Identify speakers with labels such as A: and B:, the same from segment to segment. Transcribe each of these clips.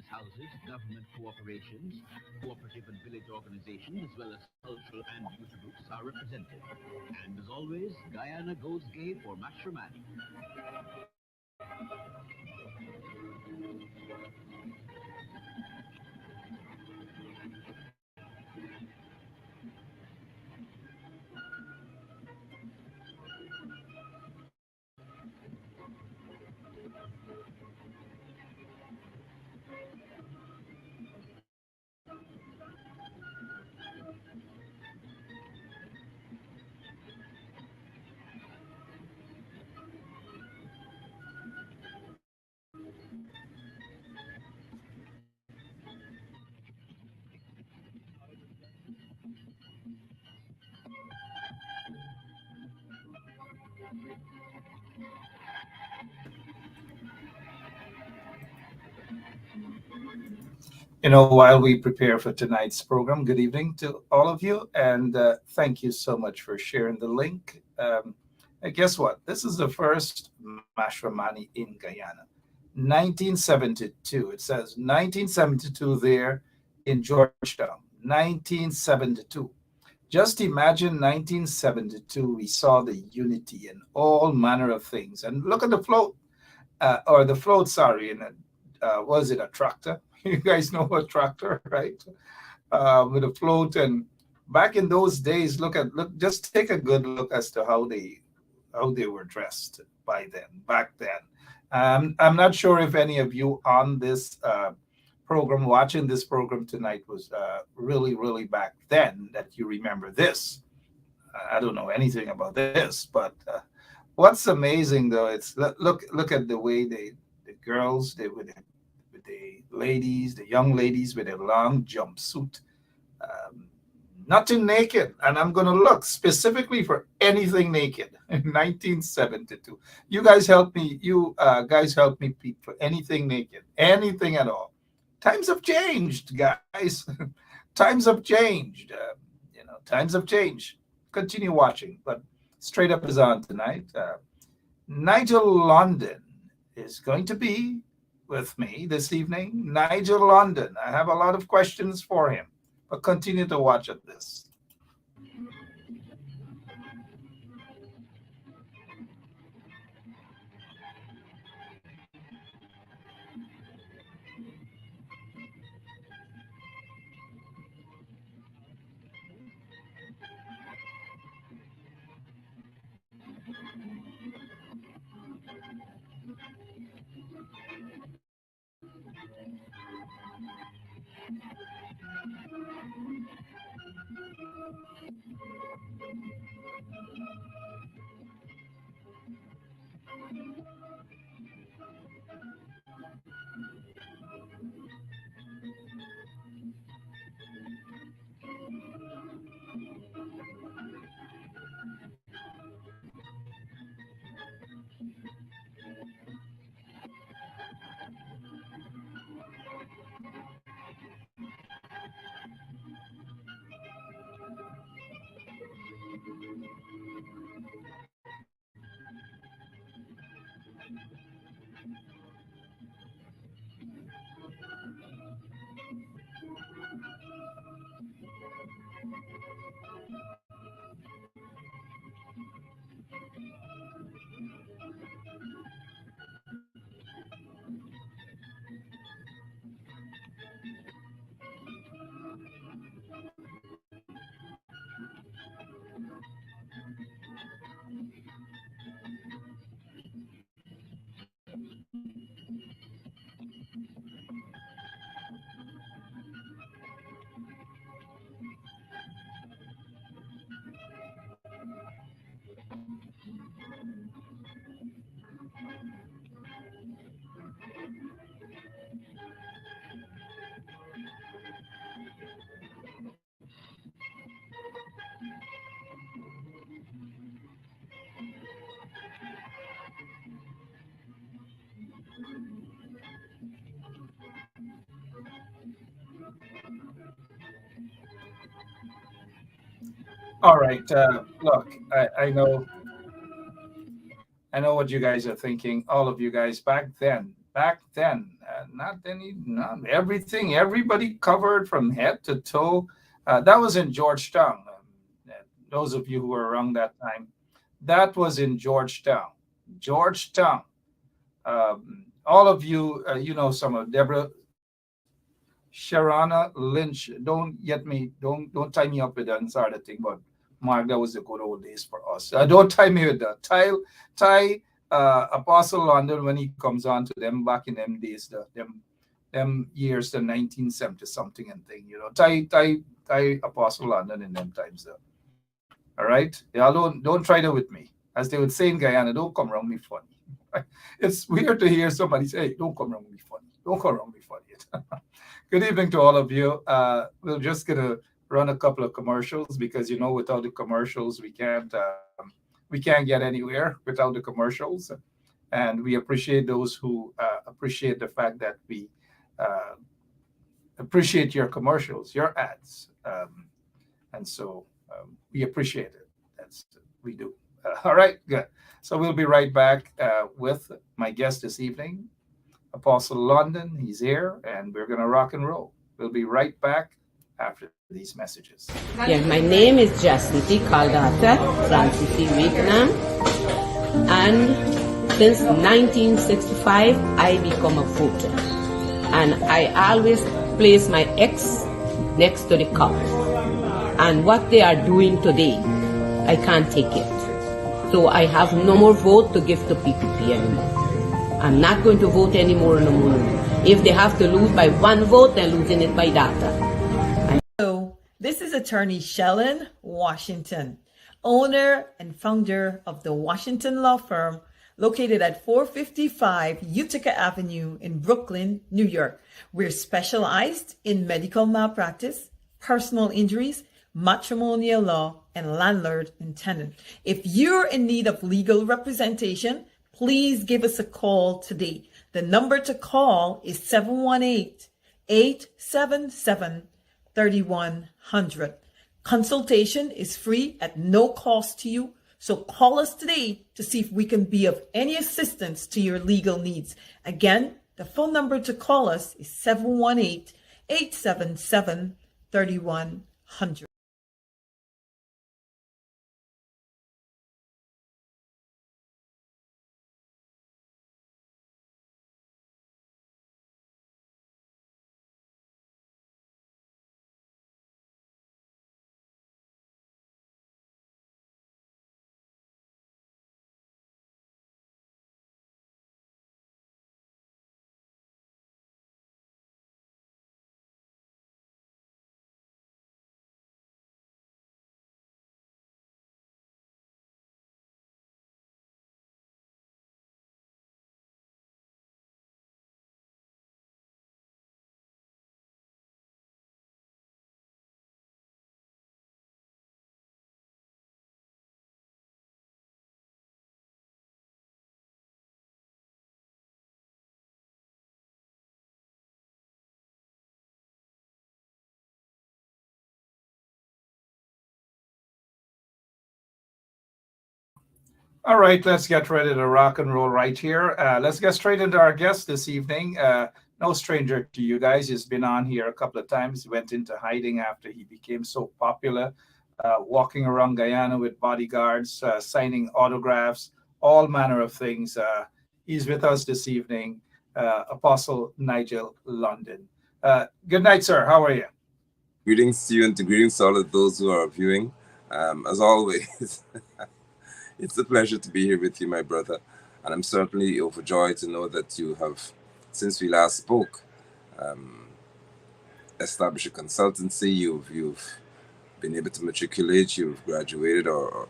A: business houses, government corporations, cooperative and village organizations, as well as cultural and youth groups are represented. And as always, Guyana goes gay for matrimony.
B: While we prepare for tonight's program, good evening to all of you, and thank you so much for sharing the link. And guess what? This is the first Mashramani in Guyana. 1972. It says 1972 there in Georgetown. 1972. Just imagine 1972. We saw the unity in all manner of things. And look at the float, or the float, sorry, and was it a tractor? You guys know a tractor, right? With a float. And back in those days, look, just take a good look as to how they were dressed by then, back then. I'm not sure if any of you on this program, watching this program tonight, was really, really back then that you remember this. I don't know anything about this, but what's amazing though, look at the way the girls, with the ladies, the young ladies with a long jumpsuit, um, nothing naked, and I'm going to look specifically for anything naked in 1972. You guys help me peep for anything naked, anything at all. Times have changed, guys. Times have changed. Times have changed. Continue watching, but Straight Up is on tonight. Nigel London is going to be with me this evening. Nigel London. I have a lot of questions for him, but continue to watch at this. All right. Look, I know what you guys are thinking. All of you guys back then, back then. Not any, not everything, everybody covered from head to toe. That was in Georgetown. Those of you who were around that time, that was in Georgetown. Georgetown. All of you, you know, some of Deborah Sharana Lynch. Don't tie me up with that sort of thing. But Mark, that was the good old days for us. Don't tie me with that. Tie Apostle London when he comes on to them back in them days, them years, the 1970 something and thing. You know, tie Apostle London in them times. All right, y'all don't try that with me, as they would say in Guyana. Don't come around me funny. It's weird to hear somebody say, hey, "Don't come around me funny. Don't come around me funny." Good evening to all of you. We're just gonna run a couple of commercials because you know without the commercials we can't get anywhere without the commercials, and we appreciate those who appreciate the fact that we uh, appreciate your commercials, your ads, and so we appreciate it. That's we do. All right, good. So we'll be right back with my guest this evening, Apostle London. He's here, and we're going to rock and roll. We'll be right back after these messages.
C: Yeah, my name is Jacinty Caldata Francis Wakenham, and since 1965 I become a voter, and I always place my X next to the cup. And what they are doing today, I can't take it. So I have no more vote to give to PPP anymore. I'm not going to vote anymore no more. If they have to lose by one vote, they're losing it by data.
D: Hello, this is attorney Shellen Washington, owner and founder of the Washington Law Firm located at 455 Utica Avenue in Brooklyn, New York. We're specialized in medical malpractice, personal injuries, matrimonial law, and landlord and tenant. If you're in need of legal representation, please give us a call today. The number to call is 718-877-3100. Consultation is free at no cost to you. So call us today to see if we can be of any assistance to your legal needs. Again, the phone number to call us is 718-877-3100.
B: All right, let's get ready to rock and roll right here. Let's get straight into our guest this evening. No stranger to you guys. He's been on here a couple of times. He went into hiding after he became so popular, walking around Guyana with bodyguards, signing autographs, all manner of things. He's with us this evening, Apostle Nigel London. Good night, sir. How are you?
E: Greetings to you and to greetings to all of those who are viewing. As always, it's a pleasure to be here with you, my brother. And I'm certainly overjoyed to know that you have, since we last spoke, um, established a consultancy. You've been able to matriculate. You've graduated, or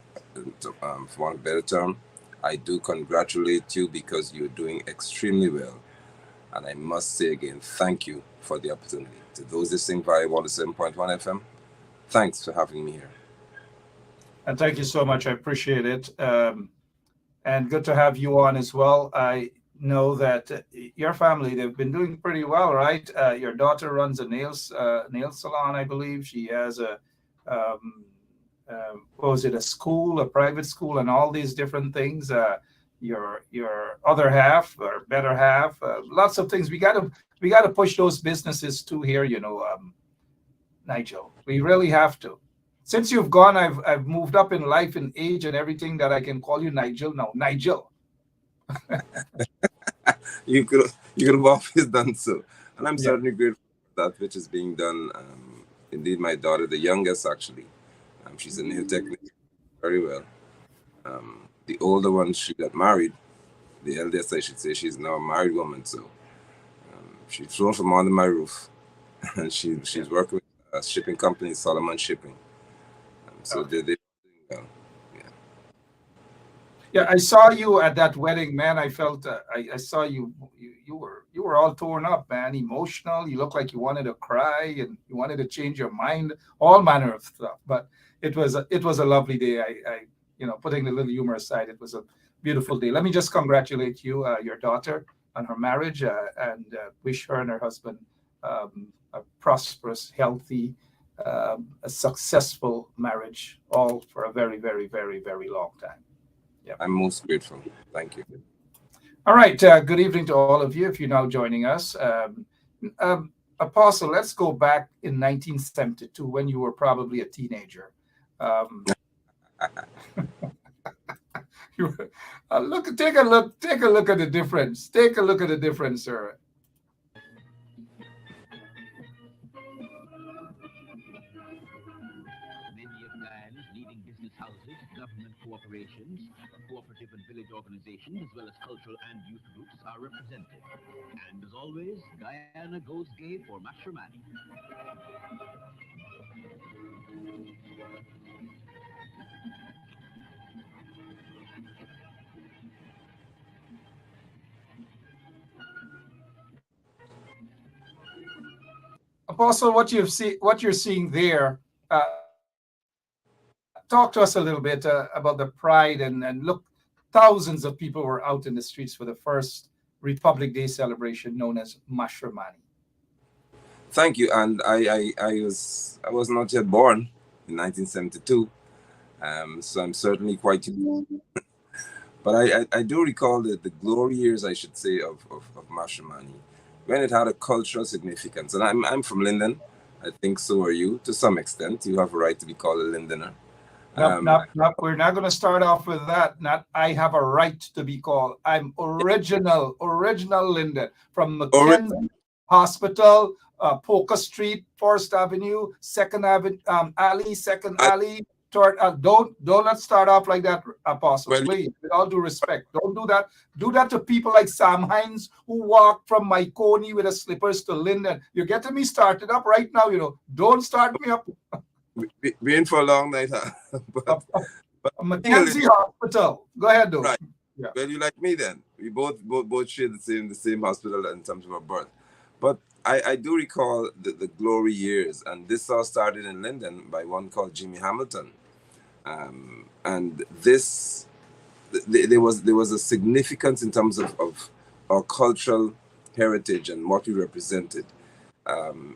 E: for want of a better term, I do congratulate you because you're doing extremely well. And I must say again, thank you for the opportunity. To those listening via 107.1 FM, thanks for having me here.
B: And thank you so much. I appreciate it. And good to have you on as well. I know that your family, they've been doing pretty well, right? Your daughter runs a nail salon, I believe. She has what was it, a school, a private school, and all these different things. your other half or better half. Lots of things. We got to push those businesses too here. Nigel. We really have to. Since you've gone, I've moved up in life and age and everything that I can call you Nigel now. Nigel.
E: You could have always done so, and I'm
B: Yeah.
E: certainly grateful for that which is being done. Indeed, my daughter, the youngest actually, she's a nail technician, very well. The older one, she got married. The eldest, I should say, she's now a married woman. So she's thrown from under my roof, and she's working with a shipping company, Solomon Shipping. So
B: Okay.
E: they doing well. Yeah.
B: Yeah, I saw you at that wedding, man. I felt I saw you, you were all torn up, man, emotional. You looked like you wanted to cry and you wanted to change your mind, all manner of stuff. But it was a lovely day. Putting the little humor aside, it was a beautiful day. Let me just congratulate you, your daughter, on her marriage, and wish her and her husband a prosperous, healthy, a successful marriage, all for a very, very, very, very long time. Yeah.
E: I'm most grateful. Thank you.
B: All right. Good evening to all of you. If you're now joining us, Apostle, let's go back in 1972 when you were probably a teenager. Um, take a look at the difference. Take a look at the difference, sir.
A: Many of Guyana's leading business houses, government corporations, cooperative and village organizations, as well as cultural and youth groups are represented. And as always, Guyana goes gay for matrimony.
B: Apostle, what you're seeing there. Talk to us a little bit about the pride and look, thousands of people were out in the streets for the first Republic Day celebration known as Mashramani.
E: Thank you. And I was not yet born in 1972. So I'm certainly quite young. But I do recall the glory years, I should say, of Mashramani, when it had a cultural significance. And I'm from Linden. I think so are you, to some extent. You have a right to be called a Lindener.
B: Nope,
E: Um,
B: nope, nope. We're not going to start off with that. Not I have a right to be called. I'm original Linden from
E: or
B: Mackenzie Hospital, Polka Street, Forest Avenue, Second Avenue, Alley, Second
E: I,
B: Alley. Don't let's start off like that, Apostle.
E: well,
B: Please, with all due respect, don't do that. Do that to people like Sam Hines who walked from Myconi with the slippers to Linden. You're getting me started up right now. Don't start me up.
E: we in for a long night, huh?
B: Uh,
E: But being a
B: Mackenzie Hospital. Go ahead, though.
E: right.
B: Yeah.
E: Well, you like me then. We both share the same hospital in terms of our birth. But I do recall the glory years, and this all started in Linden by one called Jimmy Hamilton. And this there was a significance in terms of our cultural heritage and what we represented.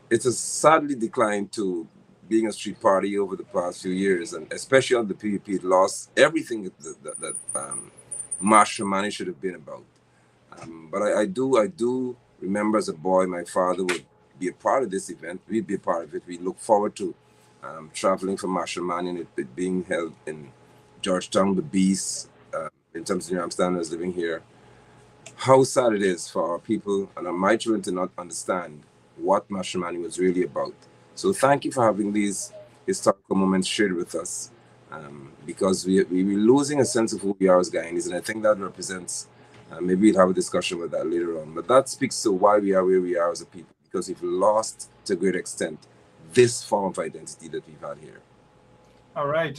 E: It has sadly declined to being a street party over the past few years, and especially on the PvP, it lost everything that Marshall should have been about. But I do remember as a boy, my father would be a part of this event. We'd be a part of it. We look forward to traveling from Marshall and it being held in Georgetown, the Beast, in terms of New Amsterdam living here. How sad it is for our people and my children to not understand what Mashramani was really about. So thank you for having these historical moments shared with us, because we're losing a sense of who we are as Guyanese, and I think that represents, maybe we'll have a discussion with that later on, but that speaks to why we are where we are as a people, because we've lost to a great extent this form of identity that we've had here.
B: All right.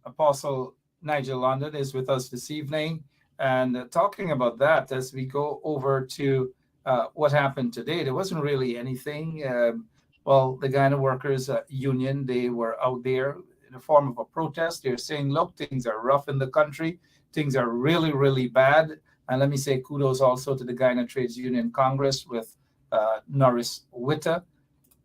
B: Apostle Nigel London is with us this evening. And talking about that, as we go over to what happened today, there wasn't really anything. Well, the Guyana Workers Union, they were out there in the form of a protest. They're saying, look, things are rough in the country. Things are really, really bad. And let me say kudos also to the Guyana Trades Union Congress with Norris Witter.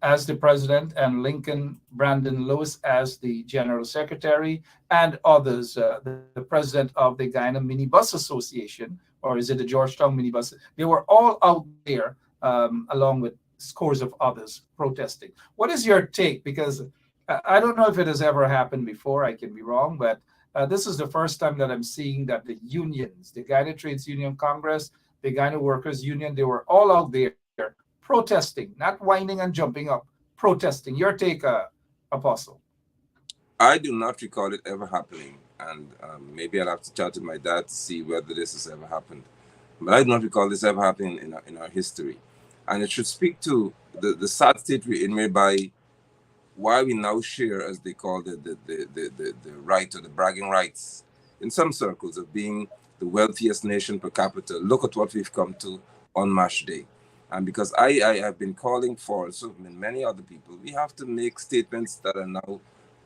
B: as the president, and Lincoln Brandon Lewis as the general secretary, and others, the president of the Guyana Minibus Association, or is it the Georgetown Minibus? They were all out there along with scores of others protesting. What is your take? Because I don't know if it has ever happened before. I can be wrong, but this is the first time that I'm seeing that the unions, the Guyana Trades Union Congress, the Guyana Workers Union, they were all out there protesting, not whining and jumping up, protesting. Your take, Apostle.
E: I do not recall it ever happening, and maybe I'll have to chat with my dad to see whether this has ever happened. But I do not recall this ever happening in our history. And it should speak to the sad state we're in, whereby why we now share, as they call the right or the bragging rights in some circles of being the wealthiest nation per capita. Look at what we've come to on MASH Day. And because I have been calling for, so many other people, we have to make statements that are now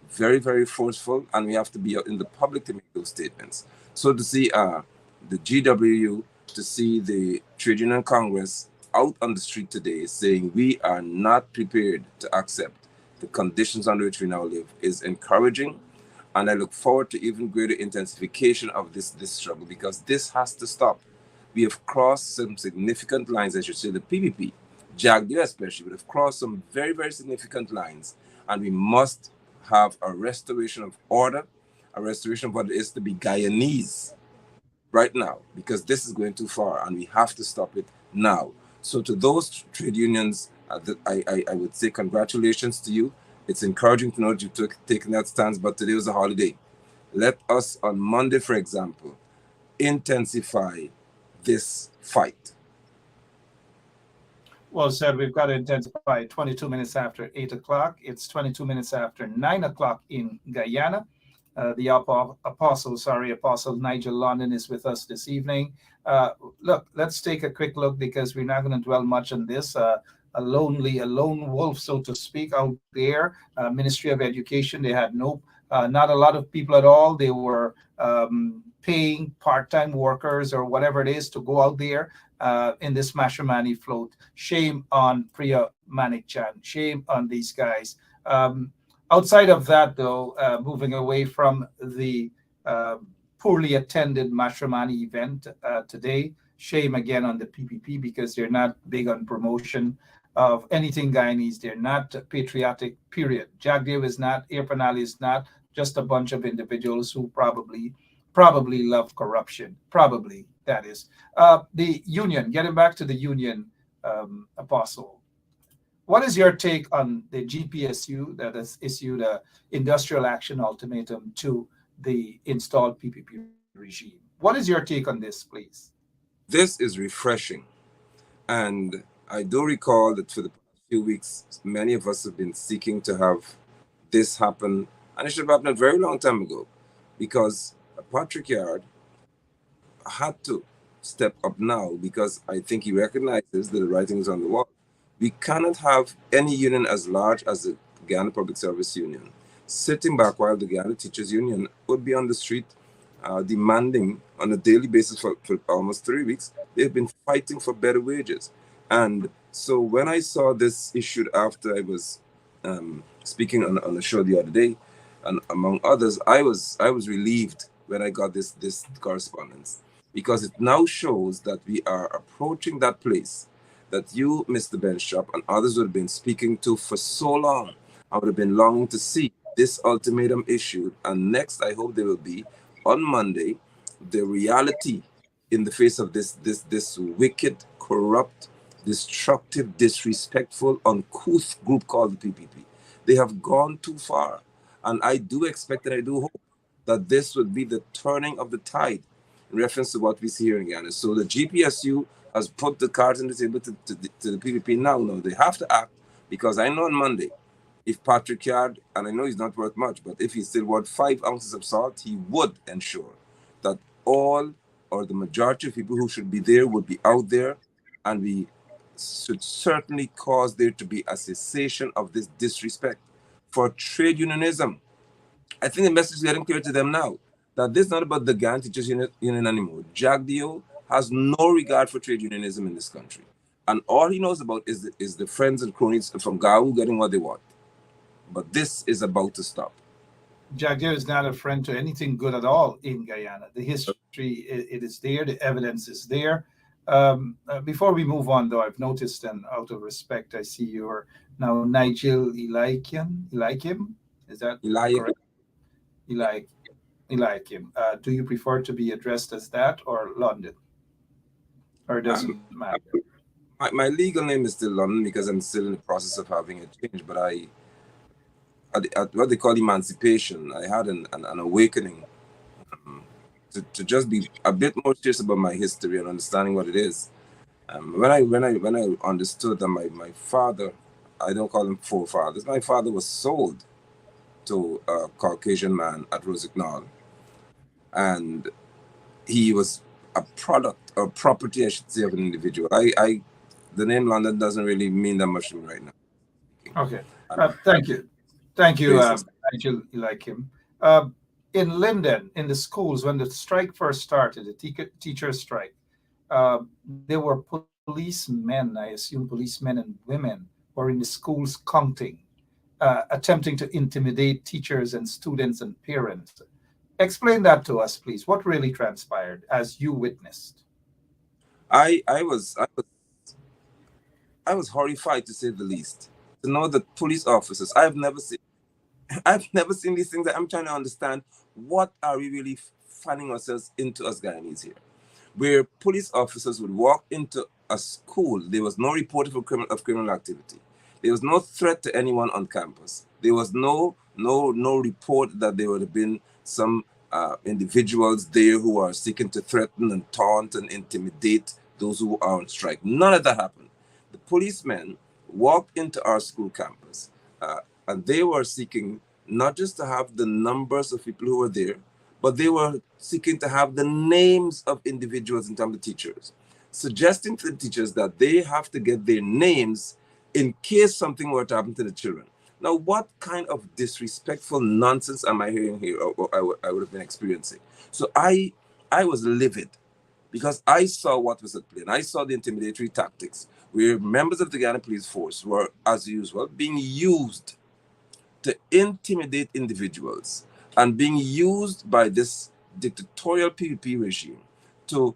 E: very, very forceful, and we have to be out in the public to make those statements. So to see the GWU, to see the Trade Union Congress out on the street today saying we are not prepared to accept the conditions under which we now live is encouraging. And I look forward to even greater intensification of this struggle, because this has to stop. We have crossed some significant lines, I should say, the PPP, JAGDU especially, we have crossed some very, very significant lines, and we must have a restoration of order, a restoration of what it is to be Guyanese right now, because this is going too far and we have to stop it now. So to those trade unions, I would say congratulations to you. It's encouraging to know that you've taken that stance, but today was a holiday. Let us on Monday, for example, intensify this fight.
B: Well said. We've got to intensify. 22 minutes after 8 o'clock. It's 22 minutes after 9 o'clock in Guyana. Apostle Nigel London is with us this evening. Look, let's take a quick look, because we're not going to dwell much on this. A lone wolf, so to speak, out there. Ministry of Education, they had not a lot of people at all. They were paying part-time workers or whatever it is to go out there in this Mashramani float. Shame on Priya Manik-Chan. Shame on these guys. Outside of that, though, moving away from the poorly attended Mashramani event today, shame again on the PPP, because they're not big on promotion of anything Guyanese. They're not patriotic, period. Jagdev is not, Irpanali is not, just a bunch of individuals who probably love corruption. Probably, that is. The union, getting back to the union, Apostle. What is your take on the GPSU that has issued a industrial action ultimatum to the installed PPP regime? What is your take on this, please?
E: This is refreshing. And I do recall that for the past few weeks, many of us have been seeking to have this happen. And it should have happened a very long time ago, because Patrick Yard had to step up now, because I think he recognizes that the writing is on the wall. We cannot have any union as large as the Guyana Public Service Union sitting back while the Guyana Teachers Union would be on the street demanding on a daily basis for almost 3 weeks. They've been fighting for better wages. And so when I saw this issued after I was speaking on a show the other day, and among others, I was relieved when I got this correspondence, because it now shows that we are approaching that place that you, Mr. Benshop, and others would have been speaking to for so long. I would have been longing to see this ultimatum issued. And next, I hope there will be, on Monday, the reality in the face of this wicked, corrupt, destructive, disrespectful, uncouth group called the PPP. They have gone too far. And I do expect and I do hope that this would be the turning of the tide in reference to what we see here in Ghana. So the GPSU has put the cards on the table to the PPP now. No, they have to act, because I know on Monday, if Patrick Yard, and I know he's not worth much, but if he's still worth 5 ounces of salt, he would ensure that all or the majority of people who should be there would be out there, and we should certainly cause there to be a cessation of this disrespect for trade unionism. I think the message is getting clear to them now that this is not about the Guyana Teachers Union anymore. JAGDEO has no regard for trade unionism in this country. And all he knows about is the friends and cronies from Gao getting what they want. But this is about to stop.
B: Jagger is not a friend to anything good at all in Guyana. The history, it is there, the evidence is there. Before we move on, though, I've noticed, and out of respect, I see you're now Nigel Eliakim. Is that
E: Elijah,
B: correct? Eli, Eliakim. Do you prefer to be addressed as that or London? Or it doesn't
E: um,
B: matter?
E: my legal name is still London because I'm still in the process of having it changed. But at what they call emancipation, I had an awakening to just be a bit more serious about my history and understanding what it is. When I understood that my father, I don't call him forefathers, my father was sold to a Caucasian man at Rosignol, and he was a product or property, I should say, of an individual. The name London doesn't really mean that much to me right now.
B: Okay.
E: And
B: Thank you. Thank you,
E: basis.
B: Nigel Eliakim. Uh, in Linden, in the schools, when the strike first started, the teacher strike, there were policemen, I assume policemen and women, were in the schools counting, attempting to intimidate teachers and students and parents. Explain that to us, please. What really transpired as you witnessed?
E: I was horrified to say the least. To know that police officers, I've never seen these things. I'm trying to understand what are we really finding ourselves into as Guyanese here, where police officers would walk into a school. There was no report of criminal activity. There was no threat to anyone on campus. There was no report that there would have been some individuals there who are seeking to threaten and taunt and intimidate those who are on strike. None of that happened. The policemen walked into our school campus, and they were seeking not just to have the numbers of people who were there, but they were seeking to have the names of individuals in terms of teachers, suggesting to the teachers that they have to get their names in case something were to happen to the children. Now, what kind of disrespectful nonsense am I hearing here, or I would have been experiencing? So I was livid because I saw what was at play, and I saw the intimidatory tactics where members of the Guyana Police Force were, as usual, being used to intimidate individuals and being used by this dictatorial PPP regime to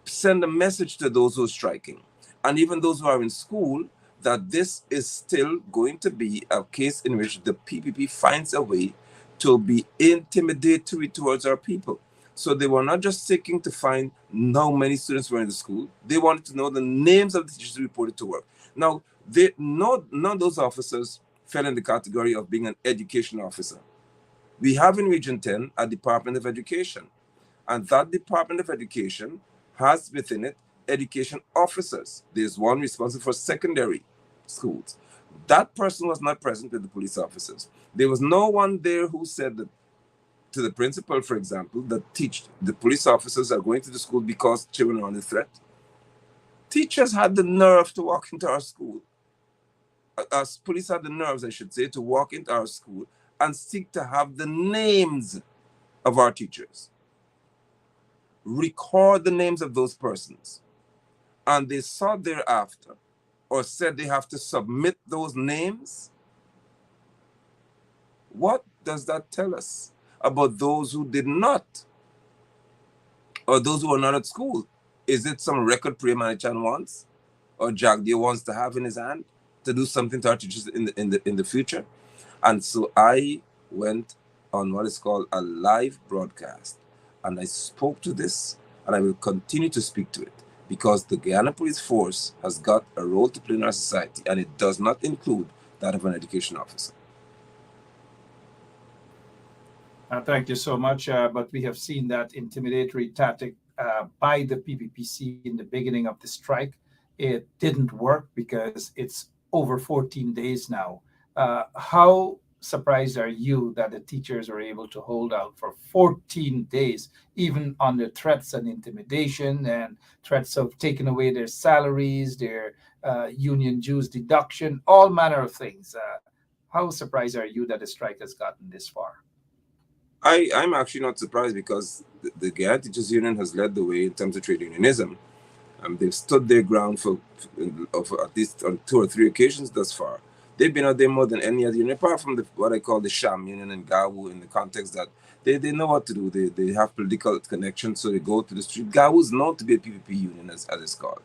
E: send a message to those who are striking and even those who are in school that this is still going to be a case in which the PPP finds a way to be intimidatory towards our people. So they were not just seeking to find how many students were in the school, they wanted to know the names of the teachers who reported to work. Now, none of those officers fell in the category of being an education officer. We have in Region 10 a Department of Education, and that Department of Education has within it education officers. There's one responsible for secondary schools. That person was not present with the police officers. There was no one there who said that to the principal, for example, that the police officers are going to the school because children are under threat. Teachers had the nerve to walk into our school. Us police had the nerves, I should say, to walk into our school and seek to have the names of our teachers, record the names of those persons, and they saw thereafter or said they have to submit those names. What does that tell us about those who did not, or those who are not at school? Is it some record Prem Manichan wants, or Jagdir wants to have in his hand to do something to our teachers in the future? And so I went on what is called a live broadcast, and I spoke to this, and I will continue to speak to it, because the Guyana Police Force has got a role to play in our society, and it does not include that of an education officer.
B: Thank you so much. But we have seen that intimidatory tactic by the PPPC in the beginning of the strike. It didn't work because it's over 14 days now. How surprised are you that the teachers were able to hold out for 14 days, even under threats and intimidation and threats of taking away their salaries, their union dues deduction, all manner of things? How surprised are you that the strike has gotten this far?
E: I'm actually not surprised, because the Guyana Teachers Union has led the way in terms of trade unionism. They've stood their ground for at least on 2 or 3 occasions thus far. They've been out there more than any other union, apart from what I call the sham union in Gawu, in the context that they know what to do. They have political connections, so they go to the street. Gawu is known to be a PPP union, as it's called.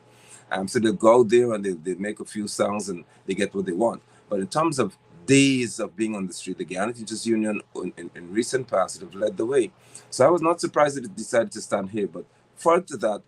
E: So they'll go out there and they make a few songs and they get what they want. But in terms of days of being on the street, the Guyana Teachers Union in recent past have led the way. So I was not surprised that it decided to stand here. But further to that,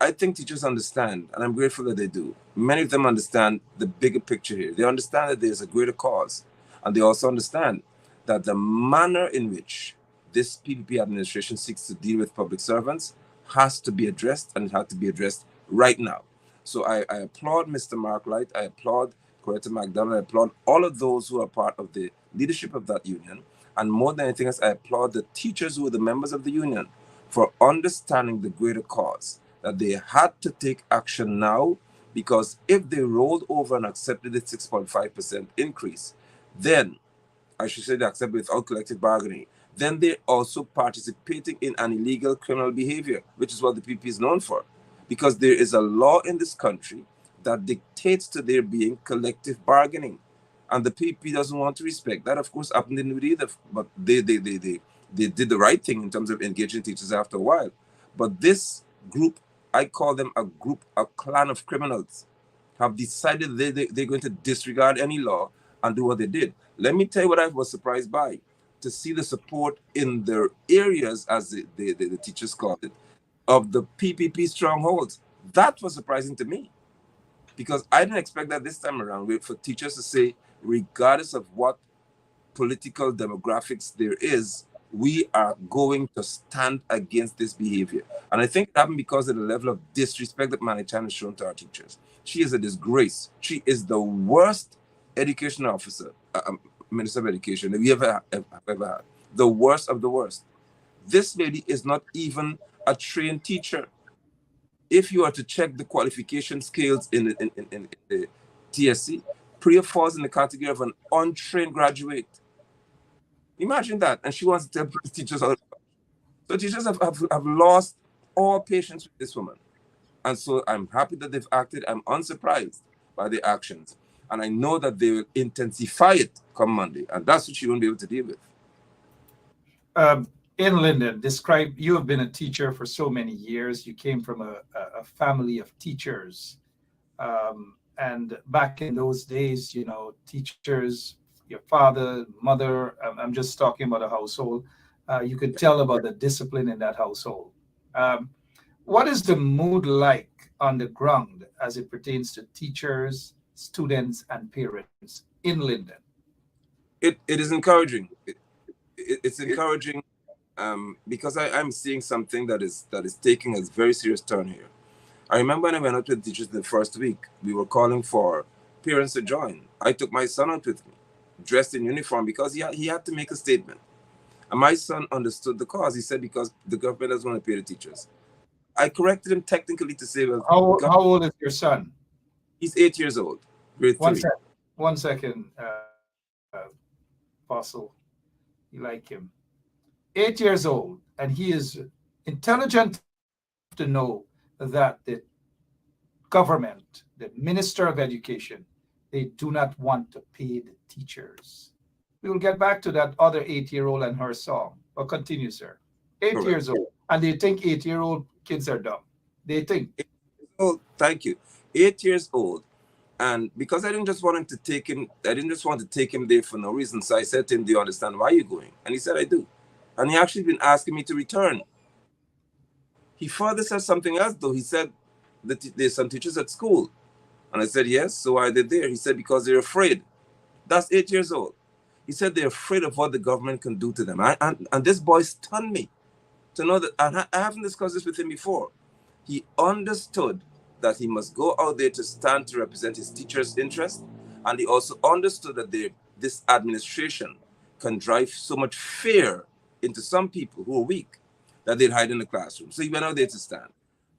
E: I think teachers understand, and I'm grateful that they do. Many of them understand the bigger picture here. They understand that there's a greater cause, and they also understand that the manner in which this PPP administration seeks to deal with public servants has to be addressed, and it has to be addressed right now. So I applaud Mr. Mark Light, I applaud Coretta McDonald, I applaud all of those who are part of the leadership of that union, and more than anything else, I applaud the teachers who are the members of the union for understanding the greater cause, that they had to take action now, because if they rolled over and accepted the 6.5% increase, then, I should say they accepted without collective bargaining, then they're also participating in an illegal criminal behavior, which is what the PP is known for. Because there is a law in this country that dictates to there being collective bargaining. And the PP doesn't want to respect that. Of course, happened in Nudi either, but they did the right thing in terms of engaging teachers after a while. But this group, I call them a clan of criminals, have decided they're going to disregard any law and do what they did. Let me tell you what I was surprised by, to see the support in their areas, as the teachers called it, of the PPP strongholds. That was surprising to me, because I didn't expect that this time around, for teachers to say, regardless of what political demographics there is, we are going to stand against this behavior. And I think it happened because of the level of disrespect that Manny Chan has shown to our teachers. She is a disgrace. She is the worst education officer, Minister of Education that we ever had. The worst of the worst. This lady is not even a trained teacher. If you are to check the qualification scales in the TSC, Priya falls in the category of an untrained graduate. Imagine that. And she wants to tell teachers how. So teachers have lost all patience with this woman. And so I'm happy that they've acted. I'm unsurprised by their actions. And I know that they will intensify it come Monday. And that's what she won't be able to deal with.
B: In Linden, describe, you have been a teacher for so many years. You came from a family of teachers. And back in those days, teachers, your father, mother, I'm just talking about a household. You could tell about the discipline in that household. What is the mood like on the ground as it pertains to teachers, students, and parents in Linden?
E: It is encouraging. It's encouraging because I'm seeing something that is taking a very serious turn here. I remember when I went out with teachers the first week, we were calling for parents to join. I took my son out with me, dressed in uniform, because he had to make a statement. And my son understood the cause. He said, because the government doesn't want to pay the teachers. I corrected him technically to say, well,
B: How old is your son?
E: He's 8 years old, grade 3.
B: One second, Fossil. You like him. 8 years old, and he is intelligent enough to know that the government, the Minister of Education, they do not want to pay the teachers. We will get back to that other 8-year-old and her song. But continue, sir. 8 years old, and they think 8-year-old kids are dumb. They think.
E: Oh, thank you. 8 years old. And because I didn't just want to take him there for no reason. So I said to him, do you understand why you're going? And he said, I do. And he actually been asking me to return. He further said something else, though. He said that there's some teachers at school. And I said, yes, so why are they there? He said, because they're afraid. That's 8 years old. He said they're afraid of what the government can do to them. And this boy stunned me to know that, and I haven't discussed this with him before. He understood that he must go out there to stand to represent his teacher's interest. And he also understood that this administration can drive so much fear into some people who are weak that they'd hide in the classroom. So he went out there to stand.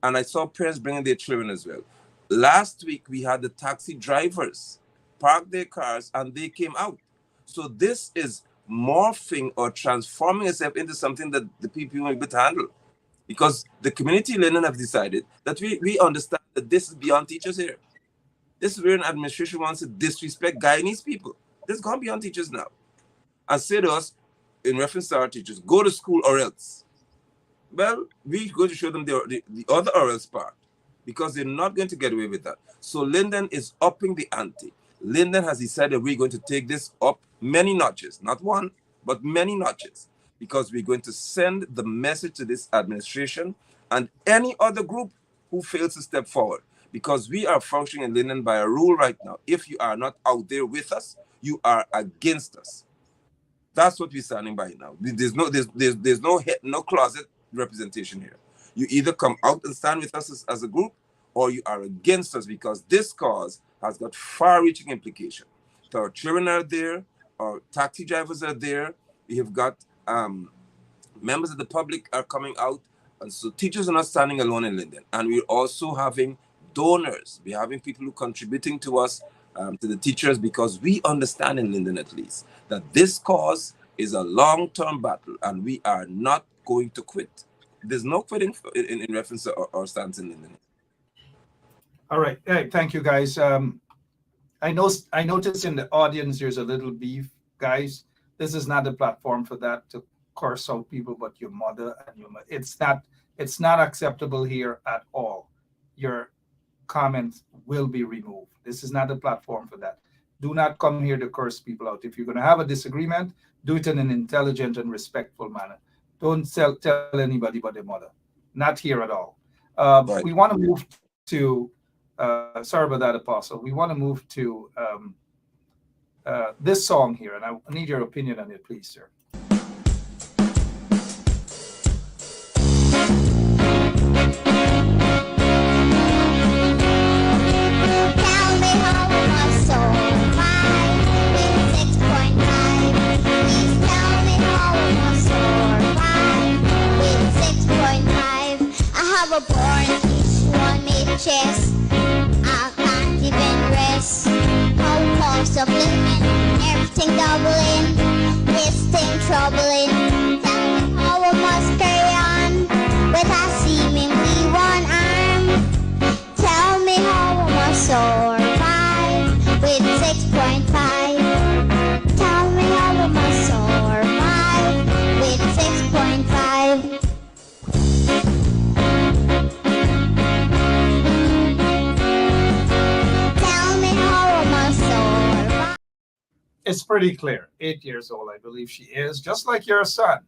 E: And I saw parents bringing their children as well. Last week, we had the taxi drivers park their cars and they came out. So this is morphing or transforming itself into something that the people won't be able to handle. because the community in Linden have decided that we understand that this is beyond teachers here. This is where an administration wants to disrespect Guyanese people. This is gone beyond teachers now. And say to us, in reference to our teachers, go to school or else. Well, we're going to show them the other or else part, because they're not going to get away with that. So Linden is upping the ante. Linden has decided we're going to take this up many notches, not one, but many notches, because we're going to send the message to this administration and any other group who fails to step forward, because we are functioning in Linden by a rule right now. If you are not out there with us, you are against us. That's what we're standing by now. There's no closet representation here. You either come out and stand with us as a group, or you are against us, because this cause has got far-reaching implication. So our children are there, our taxi drivers are there, we have got members of the public are coming out, and so teachers are not standing alone in Linden. And we're also having donors. We're having people who are contributing to us, to the teachers, because we understand in Linden at least that this cause is a long-term battle, and we are not going to quit. There's no quitting in reference to our stance in Linden.
B: All right. Hey, thank you, guys. I noticed in the audience there's a little beef, guys. This is not a platform for that, to curse out people, but your mother and your mother. It's not acceptable here at all. Your comments will be removed. This is not a platform for that. Do not come here to curse people out. If you're going to have a disagreement, do it in an intelligent and respectful manner. Don't tell anybody but their mother. Not here at all.
E: Right.
B: We want to move to, sorry about that, Apostle. We want to move to this song here, and I need your opinion on it, please, sir.
F: A born each one made chest. I can't even rest. How cost of living, everything doubling, this thing troubling. Tell me how I must carry on with a seemingly one arm. Tell me how I must survive with 6.5. Tell me how I must survive with 6.5.
B: It's pretty clear. 8 years old, I believe she is, just like your son.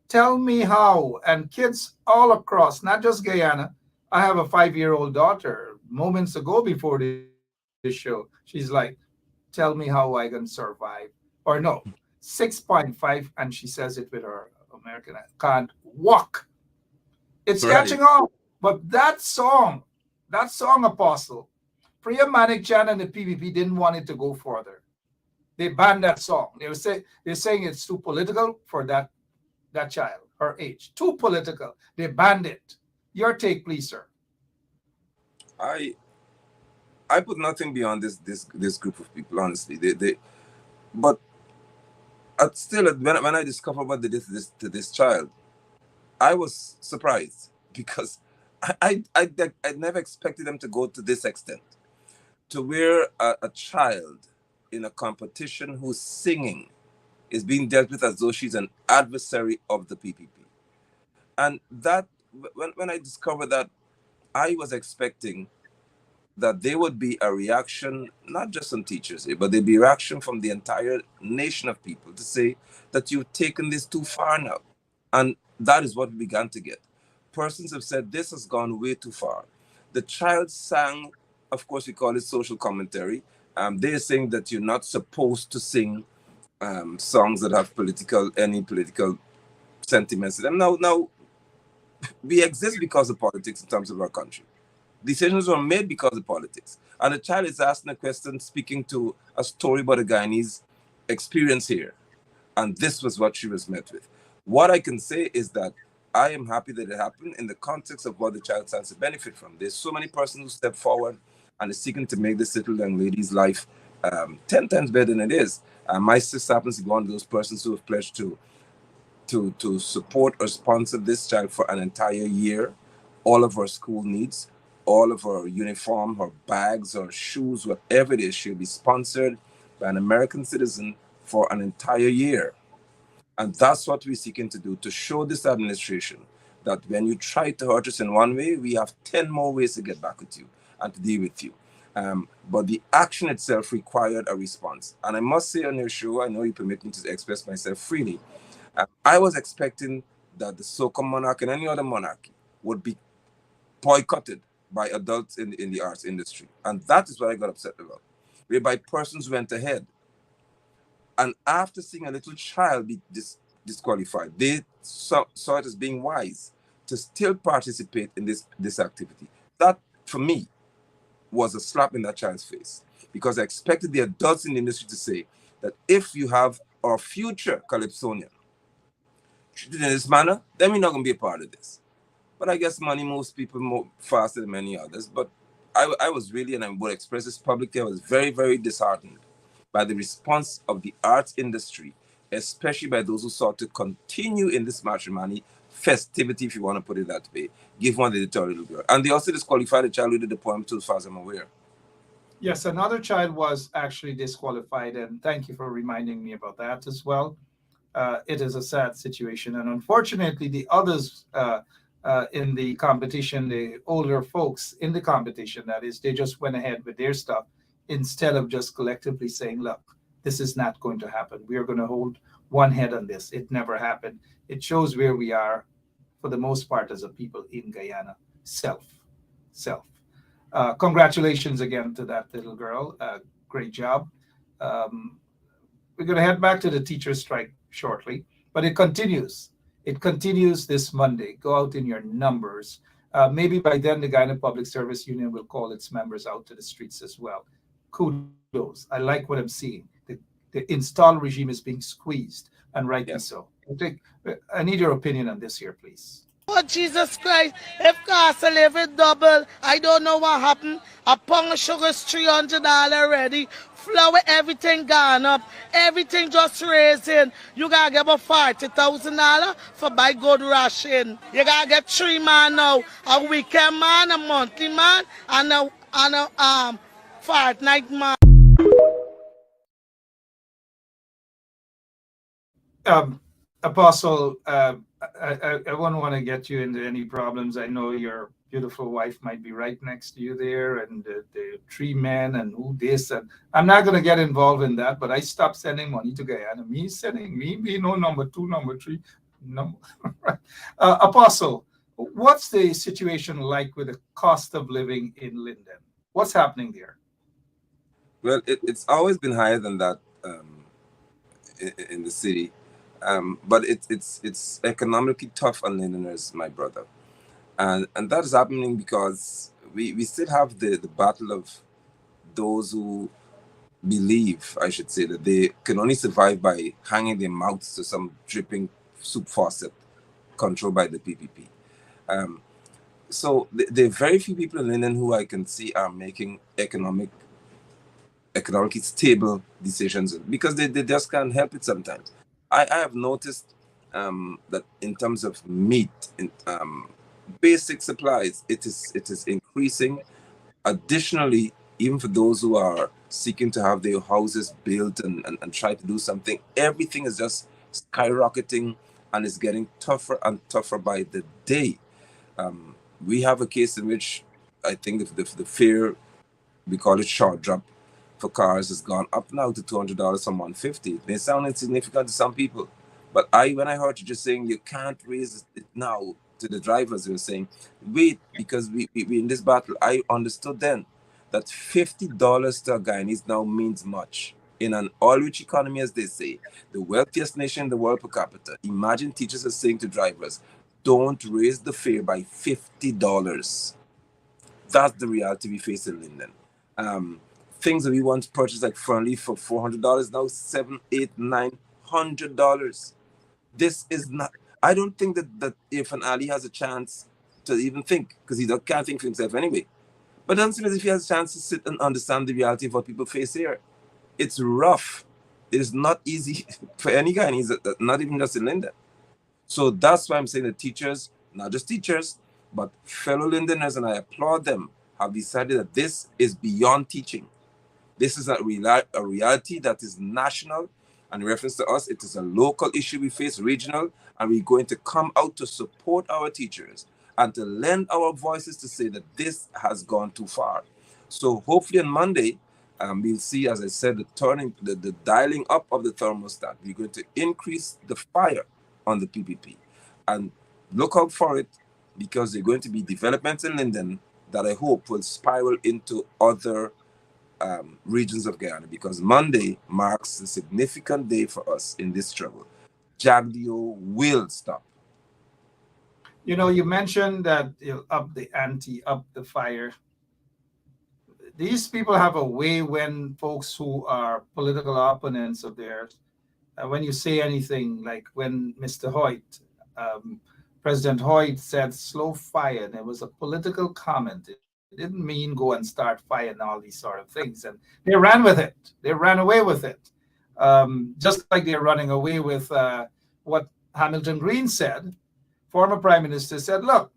B: Tell me how. And kids all across, not just Guyana. I have a 5-year-old daughter. Moments ago before this show, she's like, tell me how I can survive. Or no, 6.5, and she says it with her American accent. Can't walk. It's
E: Right.
B: catching on. But that song, Apostle, Priya Manikchan and the PVP didn't want it to go further. They banned that song. They're saying it's too political for that child, her age. Too political. They banned it. Your take, please, sir.
E: I put nothing beyond this group of people, honestly. But still, when I discovered what they did to this child, I was surprised, because I never expected them to go to this extent, to where a child in a competition who's singing is being dealt with as though she's an adversary of the PPP. And that, when I discovered that, I was expecting that there would be a reaction, not just from teachers here, but there'd be a reaction from the entire nation of people to say that you've taken this too far now. And that is what we began to get. Persons have said this has gone way too far. The child sang, of course, we call it social commentary. They're saying that you're not supposed to sing songs that have any political sentiments in them. Now, we exist because of politics in terms of our country. Decisions were made because of politics. And the child is asking a question, speaking to a story about a Guyanese experience here. And this was what she was met with. What I can say is that I am happy that it happened in the context of what the child stands to benefit from. There's so many persons who step forward and is seeking to make this little young lady's life 10 times better than it is. My sister happens to be one of those persons who have pledged to to support or sponsor this child for an entire year, all of her school needs, all of her uniform, her bags, her shoes, whatever it is, she'll be sponsored by an American citizen for an entire year. And that's what we're seeking to do, to show this administration that when you try to hurt us in one way, we have 10 more ways to get back with you and to deal with you. But the action itself required a response. And I must say on your show, I know you permit me to express myself freely, I was expecting that the so-called monarch and any other monarchy would be boycotted by adults in the arts industry. And that is what I got upset about, whereby persons went ahead. And after seeing a little child be disqualified, they saw it as being wise to still participate in this activity. That, for me, was a slap in that child's face, because I expected the adults in the industry to say that if you have our future Calypsonian treated in this manner, then we're not going to be a part of this. But I guess money moves people more faster than many others. But I was really, and I would express this publicly, I was very, very disheartened by the response of the arts industry, especially by those who sought to continue in this matrimony festivity, if you want to put it that way, give one the little girl. And they also disqualified the child who did the poem too, as far as I'm aware.
B: Yes, another child was actually disqualified, and thank you for reminding me about that as well. It is a sad situation, and unfortunately, the others in the competition, the older folks in the competition, that is, they just went ahead with their stuff instead of just collectively saying, look, this is not going to happen. We are going to hold one head on this. It never happened. It shows where we are, for the most part, as a people in Guyana. Self. Congratulations again to that little girl. Great job. We're going to head back to the teacher strike shortly, but it continues. It continues this Monday. Go out in your numbers. Maybe by then, the Guyana Public Service Union will call its members out to the streets as well. Kudos. I like what I'm seeing. The install regime is being squeezed, and rightly so. I need your opinion on this here, please.
G: Oh, Jesus Christ, if cost of living double, I don't know what happened. A pound of sugar is $300 already. Flour, everything gone up. Everything just raising. You gotta get about $40,000 for buy good ration. You gotta get 3 man now. A weekend man, a monthly man, and a fortnight man.
B: Apostle, I wouldn't want to get you into any problems. I know your beautiful wife might be right next to you there, and the 3 men and who this, and I'm not going to get involved in that. But I stopped sending money to Guyana. Me being no number 2, number 3, number. Apostle, what's the situation like with the cost of living in Linden? What's happening there?
E: Well, it's always been higher than that in the city. But it's economically tough on Londoners, my brother, and that is happening because we still have the battle of those who believe, I should say, that they can only survive by hanging their mouths to some dripping soup faucet controlled by the PPP. So there are very few people in London who I can see are making economically stable decisions, because they just can't help it sometimes. I have noticed that in terms of meat, in basic supplies, it is increasing. Additionally, even for those who are seeking to have their houses built and try to do something, everything is just skyrocketing and is getting tougher and tougher by the day. We have a case in which I think the fare, we call it short drop, for cars has gone up now to $200 from $150. It may sound insignificant to some people, but when I heard you just saying you can't raise it now to the drivers, you were saying, wait, because we in this battle, I understood then that $50 to a Guyanese now means much. In an oil-rich economy, as they say, the wealthiest nation in the world per capita, imagine teachers are saying to drivers, don't raise the fare by $50. That's the reality we face in Linden. Things that we once purchased like Fernley for $400 now $700, $800, $900. This is not. I don't think that if an Ali has a chance to even think, because he can't think for himself anyway. But it doesn't seem as if he has a chance to sit and understand the reality of what people face here. It's rough. It is not easy for any Guyanese, not even just in Linden. So that's why I'm saying the teachers, not just teachers, but fellow Londoners, and I applaud them, have decided that this is beyond teaching. This is a reality that is national. And in reference to us, it is a local issue we face, regional, and we're going to come out to support our teachers and to lend our voices to say that this has gone too far. So hopefully on Monday, we'll see, as I said, the dialing up of the thermostat. We're going to increase the fire on the PPP. And look out for it, because there are going to be developments in Linden that I hope will spiral into other regions of Guyana, because Monday marks a significant day for us in this struggle. Jagdeo will stop.
B: You know, you mentioned that you'll up the ante, up the fire. These people have a way when folks who are political opponents of theirs, when you say anything, like when Mr. Hoyt, um, President Hoyt said slow fire, and it was a political comment. It didn't mean go and start firing all these sort of things. And they ran with it. They ran away with it. Just like they're running away with what Hamilton Green said. Former Prime Minister said, look,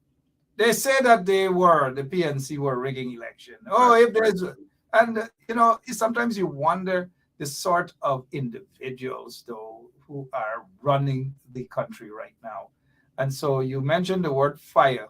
B: they say that the PNC were rigging election. Oh,
E: Right,
B: if
E: right.
B: there's, and you know, sometimes you wonder the sort of individuals though who are running the country right now. And so you mentioned the word fire.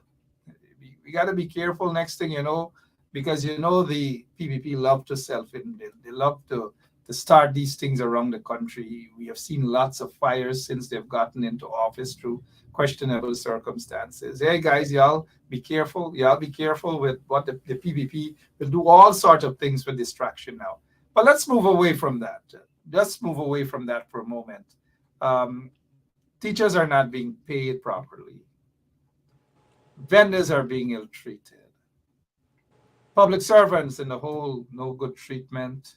B: We got to be careful next thing you know, because you know the PPP love to self-indulge. They love to start these things around the country. We have seen lots of fires since they've gotten into office through questionable circumstances. Hey guys, y'all be careful. Y'all be careful with what the PPP will do all sorts of things for distraction now. But let's move away from that. Just move away from that for a moment. Um, Teachers are not being paid properly. Vendors are being ill treated. Public servants in the whole, no good treatment.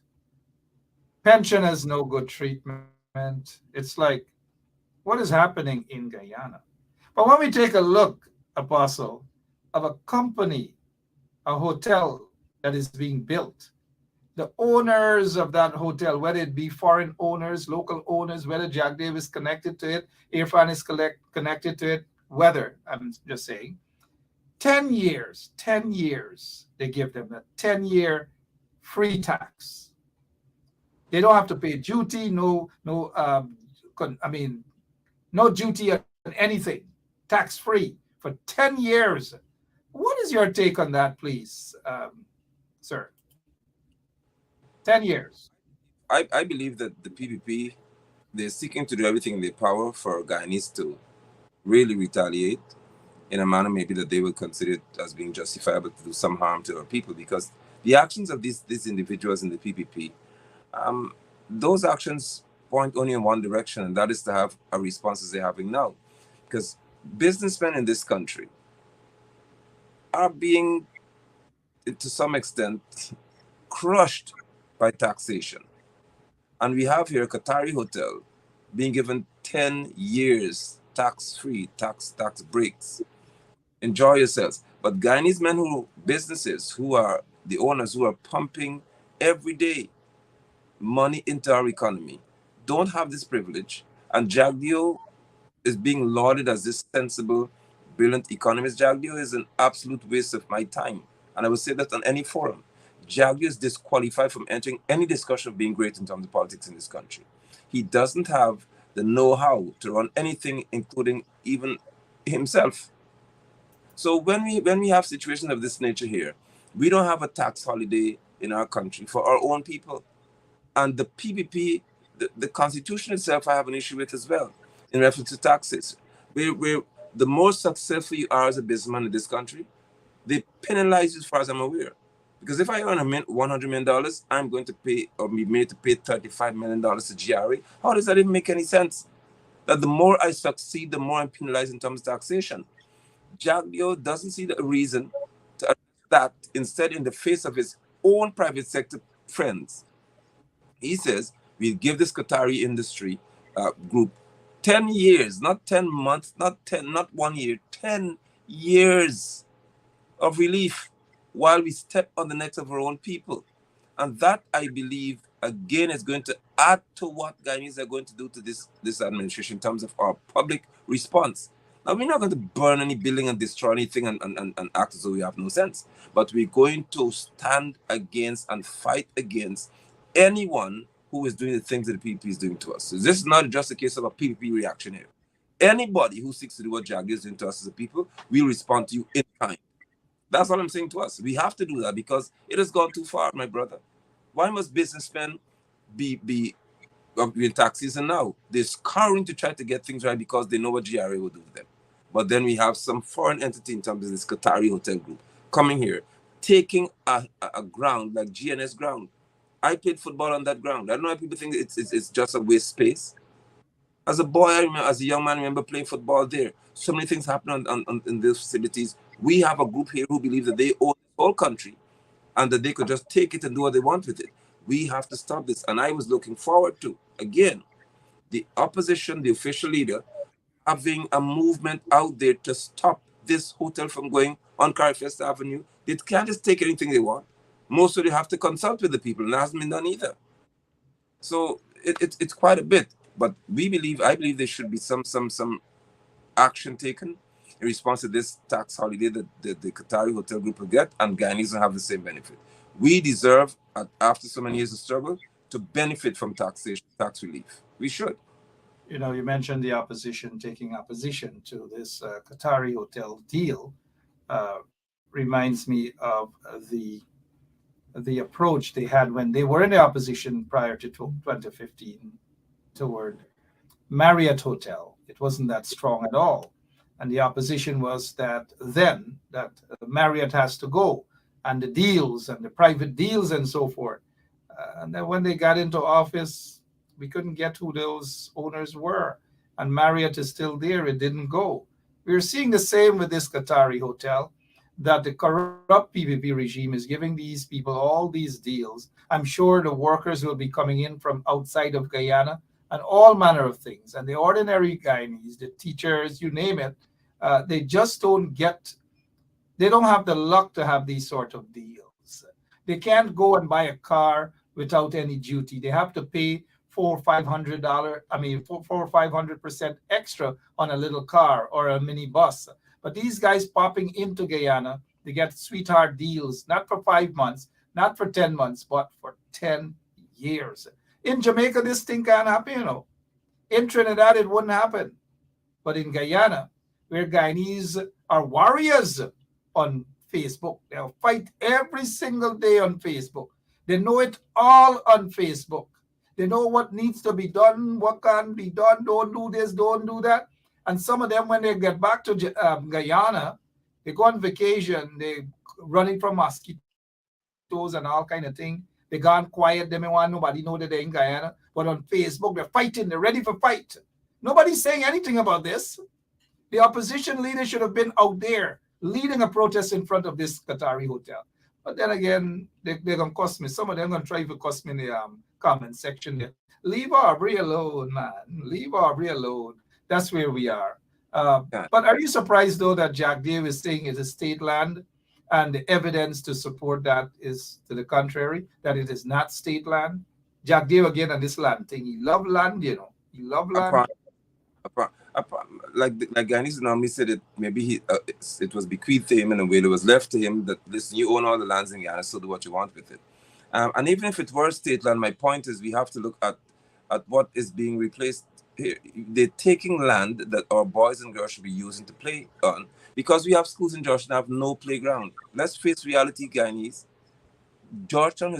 B: Pensioners, no good treatment. It's like, what is happening in Guyana? But when we take a look, Apostle, of a company, a hotel that is being built, the owners of that hotel, whether it be foreign owners, local owners, whether Jack Davis connected to it, Irfan is connected to it, whether, I'm just saying, 10 years, they give them a 10-year free tax. They don't have to pay duty, I mean, no duty on anything, tax free for 10 years. What is your take on that, please, sir? 10 years.
E: I believe that the PPP, they're seeking to do everything in their power for Guyanese to really retaliate in a manner maybe that they will consider it as being justifiable to do some harm to our people, because the actions of these individuals in the PPP, um, those actions point only in one direction, and that is to have a response as they're having now. Because businessmen in this country are being, to some extent, crushed by taxation. And we have here a Qatari hotel being given 10 years tax-free, tax breaks. Enjoy yourselves. But Guyanese men businesses who are the owners, who are pumping every day money into our economy, don't have this privilege. And Jagdeo is being lauded as this sensible, brilliant economist. Jagdeo is an absolute waste of my time. And I would say that on any forum. Jagdeo is disqualified from entering any discussion of being great in terms of politics in this country. He doesn't have the know-how to run anything, including even himself. So when we have situations of this nature here, we don't have a tax holiday in our country for our own people. And the PPP, the Constitution itself, I have an issue with as well in reference to taxes. Where the more successful you are as a businessman in this country, they penalize you as far as I'm aware. Because if I earn $100 million, I'm going to pay, or be made to pay $35 million to GRA. How does that even make any sense? That the more I succeed, the more I'm penalized in terms of taxation. Jagdeo doesn't see the reason to address that. Instead, in the face of his own private sector friends, he says, we'll give this Qatari industry group 10 years, not 10 months, not 1 year, 10 years of relief while we step on the necks of our own people. And that, I believe, again, is going to add to what Guyanese are going to do to this administration in terms of our public response. Now, we're not going to burn any building and destroy anything and act as though we have no sense. But we're going to stand against and fight against anyone who is doing the things that the PPP is doing to us. So this is not just a case of a PPP reaction here. Anybody who seeks to do what JAG is doing to us as a people, we respond to you in kind. That's what I'm saying to us. We have to do that because it has gone too far, my brother. Why must businessmen be in tax season now? They're scouring to try to get things right because they know what GRA will do to them. But then we have some foreign entity in terms of this Qatari hotel group coming here, taking a ground like GNS ground. I played football on that ground. I don't know why people think it's just a waste space. As a boy, I remember, as a young man, I remember playing football there. So many things happen in those facilities. We have a group here who believe that they own the whole country and that they could just take it and do what they want with it. We have to stop this. And I was looking forward to, again, the opposition, the official leader, having a movement out there to stop this hotel from going on Carifest Avenue. They can't just take anything they want. Most of them have to consult with the people, and that hasn't been done either. So it's quite a bit. But I believe there should be some action taken in response to this tax holiday that the Qatari hotel group will get, and Guyanese will have the same benefit. We deserve, after so many years of struggle, to benefit from taxation, tax relief. We should.
B: You mentioned the opposition taking opposition to this Qatari hotel deal. Reminds me of the approach they had when they were in the opposition prior to 2015 toward Marriott Hotel. It wasn't that strong at all. And the opposition was that Marriott has to go, and the deals and the private deals and so forth. And then when they got into office, we couldn't get who those owners were. And Marriott is still there. It didn't go. We're seeing the same with this Qatari hotel, that the corrupt PPP regime is giving these people all these deals. I'm sure the workers will be coming in from outside of Guyana and all manner of things. And the ordinary Guyanese, the teachers, you name it, they just they don't have the luck to have these sort of deals. They can't go and buy a car without any duty. They have to pay $400-500, $400 or 500% extra on a little car or a mini bus. But these guys popping into Guyana, they get sweetheart deals, not for 5 months, not for 10 months, but for 10 years. In Jamaica, this thing can't happen, In Trinidad, it wouldn't happen. But in Guyana, where Guyanese are warriors on Facebook, they'll fight every single day on Facebook. They know it all on Facebook. They know what needs to be done, what can be done, don't do this, don't do that. And some of them, when they get back to Guyana, they go on vacation, they running from mosquitoes and all kind of thing. They gone quiet, they may want nobody know that they're in Guyana. But on Facebook, they're fighting, they're ready for fight. Nobody's saying anything about this. The opposition leader should have been out there leading a protest in front of this Qatari hotel. But then again, they're going to cuss me. Some of them are going to try to cuss me in the comment section there. Leave Aubrey alone, man. Leave Aubrey alone. That's where we are. But are you surprised, though, that Jack Dave is saying it is state land, and the evidence to support that is to the contrary, that it is not state land? Jack Dave, again, on this land thing. He love land, He love land.
E: Like Guyanese normally said, it maybe it was bequeathed to him in a way that was left to him, that listen, you own all the lands in Guyana, so do what you want with it. And even if it were state land, my point is we have to look at what is being replaced here. They're taking land that our boys and girls should be using to play on, because we have schools in Georgetown that have no playground. Let's face reality, Guyanese. Georgetown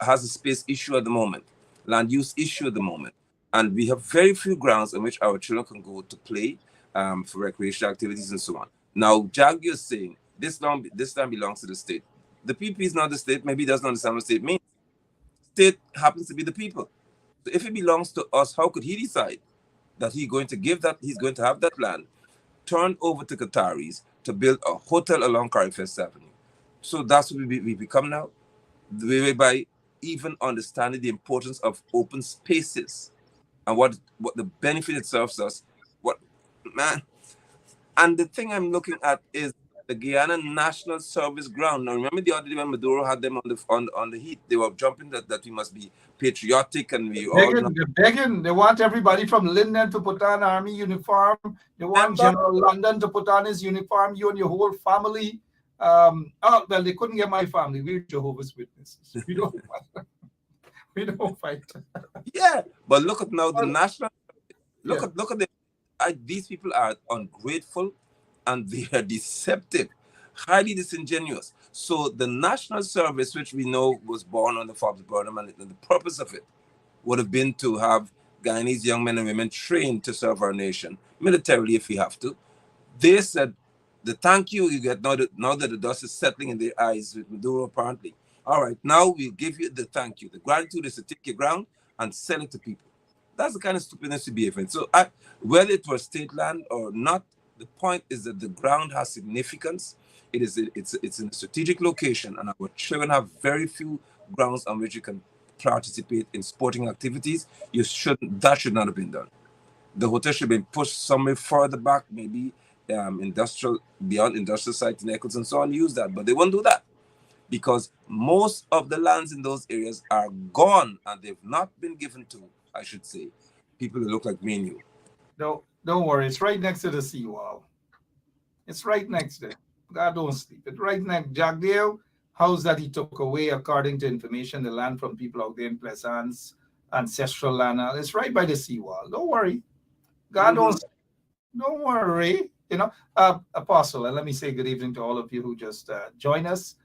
E: has a space issue at the moment, land use issue at the moment. And we have very few grounds in which our children can go to play for recreational activities and so on. Now, Jag is saying this land belongs to the state. The PP is not the state. Maybe he doesn't understand what state means. State happens to be the people. So if it belongs to us, how could he decide that he's going to have that land turned over to Qataris to build a hotel along Carifest Avenue? So that's what we become now, by even understanding the importance of open spaces and what the benefit it serves us. And the thing I'm looking at is the Guyana National Service ground. Now remember the other day when Maduro had them on the heat, they were jumping that we must be patriotic and we all know.
B: They're begging. They want everybody from Linden to put on army uniform. They want
E: Remember?
B: General London to put on his uniform. You and your whole family. Oh well, they couldn't get my family. We're Jehovah's Witnesses. We don't. We don't fight.
E: Yeah, but look at now the national.
B: Yeah.
E: Look at these people are ungrateful and they are deceptive, highly disingenuous. So the national service, which we know was born under Forbes Burnham, and the purpose of it would have been to have Guyanese young men and women trained to serve our nation militarily if we have to. They said the thank you get now that the dust is settling in their eyes with Maduro apparently. All right, now we'll give you the thank you. The gratitude is to take your ground and sell it to people. That's the kind of stupidness to be in. So whether it was state land or not, the point is that the ground has significance. It's in a strategic location, and our children have very few grounds on which you can participate in sporting activities. That should not have been done. The hotel should have been pushed somewhere further back, maybe beyond industrial sites in Eccles and so on, use that. But they won't do that because most of the lands in those areas are gone and they've not been given to, I should say, people that look like me and you.
B: Don't worry. It's right next to the seawall. It's right next there. God don't sleep. It's right next. Jagdale house that he took away, according to information, the land from people out there in Plaisance, ancestral land. It's right by the seawall. Don't worry. God don't worry. You know, Apostle, and let me say good evening to all of you who just joined us.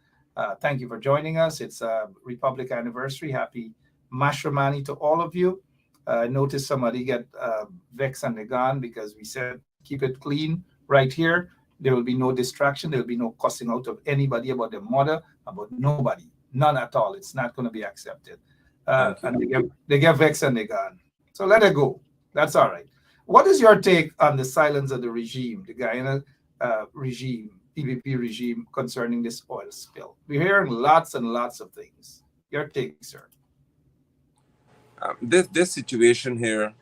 B: Thank you for joining us. It's a Republic anniversary. Happy Mashramani to all of you. Notice somebody get vexed and gone because we said keep it clean right here. There will be no distraction. There will be no cussing out of anybody about their mother, about nobody, none at all. It's not going to be accepted. And they get vexed and they're gone. So let it go. That's all right. What is your take on the silence of the regime, the Guyana regime, PPP regime, concerning this oil spill? We're hearing lots and lots of things. Your take, sir.
E: This situation here,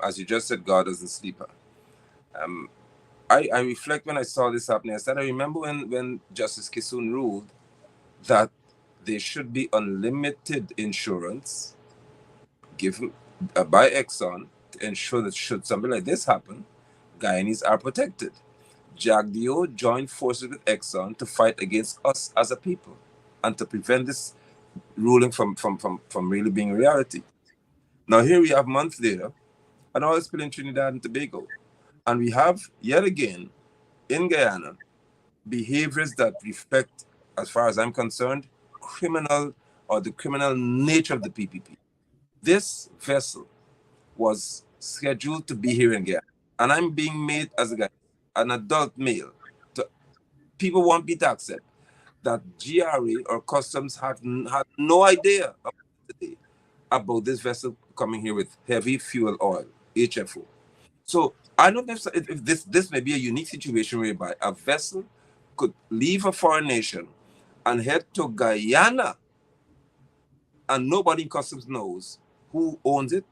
E: as you just said, God doesn't sleep. I reflect when I saw this happening. I said, I remember when Justice Kissoon ruled that there should be unlimited insurance given by Exxon to ensure that should something like this happen, Guyanese are protected. Jagdeo joined forces with Exxon to fight against us as a people and to prevent this ruling from really being a reality. Now here we have months later, an oil spill in Trinidad and Tobago. And we have, yet again, in Guyana, behaviors that reflect, as far as I'm concerned, the criminal nature of the PPP. This vessel was scheduled to be here in Guyana. And I'm being made as an adult male. People want me to accept that GRA or customs had no idea about this vessel coming here with heavy fuel oil, HFO. So I don't know if this may be a unique situation whereby a vessel could leave a foreign nation and head to Guyana and nobody in customs knows who owns it,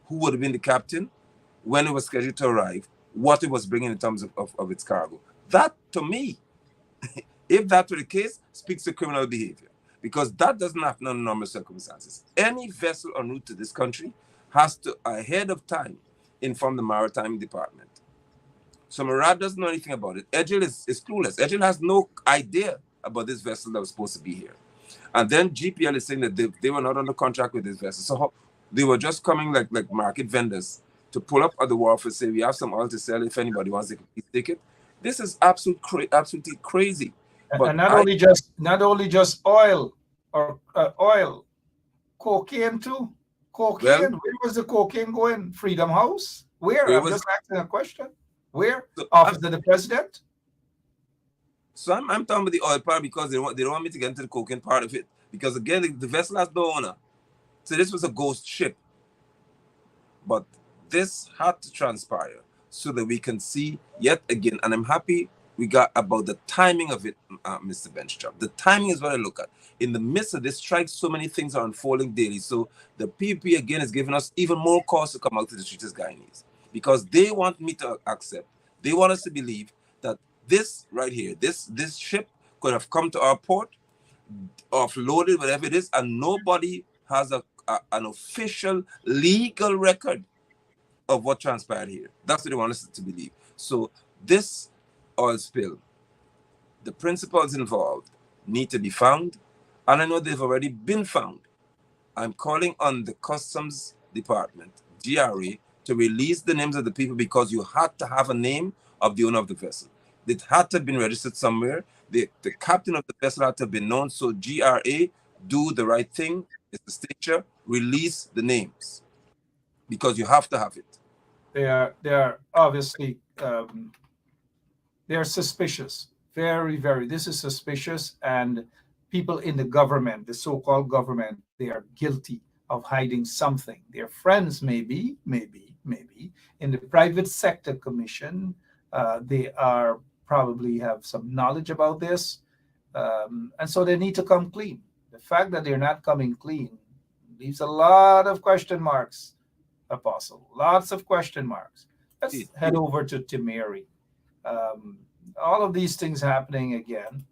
E: who would have been the captain, when it was scheduled to arrive, what it was bringing in terms of its cargo. That, to me, if that were the case, speaks to criminal behavior, because that doesn't happen under normal circumstances. Any vessel en route to this country has to, ahead of time, inform the Maritime Department. So Murad doesn't know anything about it. Edgel is clueless. Edgel has no idea about this vessel that was supposed to be here. And then GPL is saying that they were not under contract with this vessel. So they were just coming like market vendors to pull up at the wharf and say, we have some oil to sell. If anybody wants to take it. This is absolutely crazy. But
B: and not only just oil or oil, cocaine too. Cocaine.
E: Well,
B: where was the cocaine going? Freedom House? Where? I'm just asking a question. Where?
E: So
B: Office of the President?
E: So I'm talking about the oil part because they don't want me to get into the cocaine part of it. Because again, the vessel has no owner. So this was a ghost ship. But this had to transpire so that we can see yet again. And I'm happy we got about the timing of it, Mr. Benchtrap. The timing is what I look at. In the midst of this strike, so many things are unfolding daily. So the PPP again is giving us even more cause to come out to the streets as Guyanese. Because they want me to accept, they want us to believe that This right here, this ship could have come to our port, offloaded, whatever it is, and nobody has an official legal record of what transpired here. That's what they want us to believe. So this oil spill, the principals involved need to be found, and I know they've already been found. I'm calling on the Customs Department, GRA, to release the names of the people, because you had to have a name of the owner of the vessel. It had to have been registered somewhere. The captain of the vessel had to have been known. So GRA, do the right thing. It's the stature. Release the names, because you have to have it.
B: They are obviously they are suspicious. Very, very. This is suspicious, and people in the government, the so-called government, they are guilty of hiding something. Their friends, maybe in the private sector commission, they are probably have some knowledge about this, and so they need to come clean. The fact that they're not coming clean leaves a lot of question marks, Apostle. Lots of question marks. Let's head over to Timeri. Um, all of these things happening again.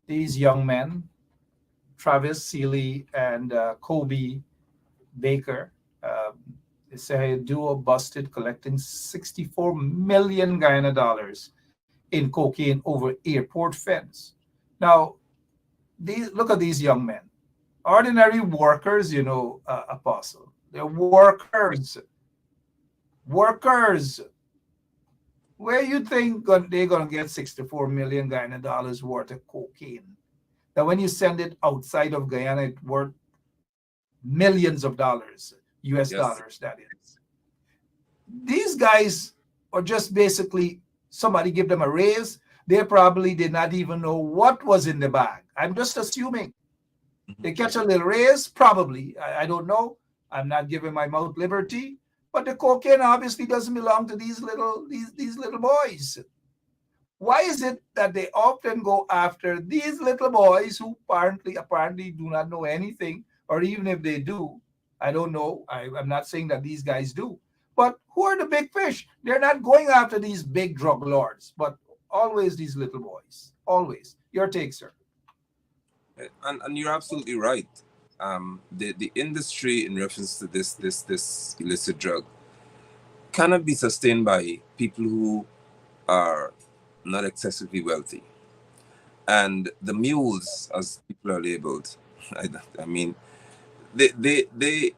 B: These young men, Travis Seeley and Kobe Baker, they say a duo busted collecting 64 million Guyana dollars in cocaine over airport fence. Now, look at these young men, ordinary workers, Apostle. They're workers, workers. Where you think they're gonna get 64 million Guyana dollars worth of cocaine? That when you send it outside of Guyana, it's worth millions of dollars, US
E: Yes.
B: dollars, that is. These guys are just basically somebody give them a raise. They probably did not even know what was in the bag. I'm just assuming. They catch a little raise, probably. I don't know. I'm not giving my mouth liberty. But the cocaine obviously doesn't belong to these little boys. Why is it that they often go after these little boys who apparently do not know anything, or even if they do, I don't know. I'm not saying that these guys do. But who are the big fish? They're not going after these big drug lords, but always these little boys. Always. Your take, sir.
E: And you're absolutely right. The industry in reference to this illicit drug cannot be sustained by people who are not excessively wealthy. And the mules, as people are labeled, I mean, they they they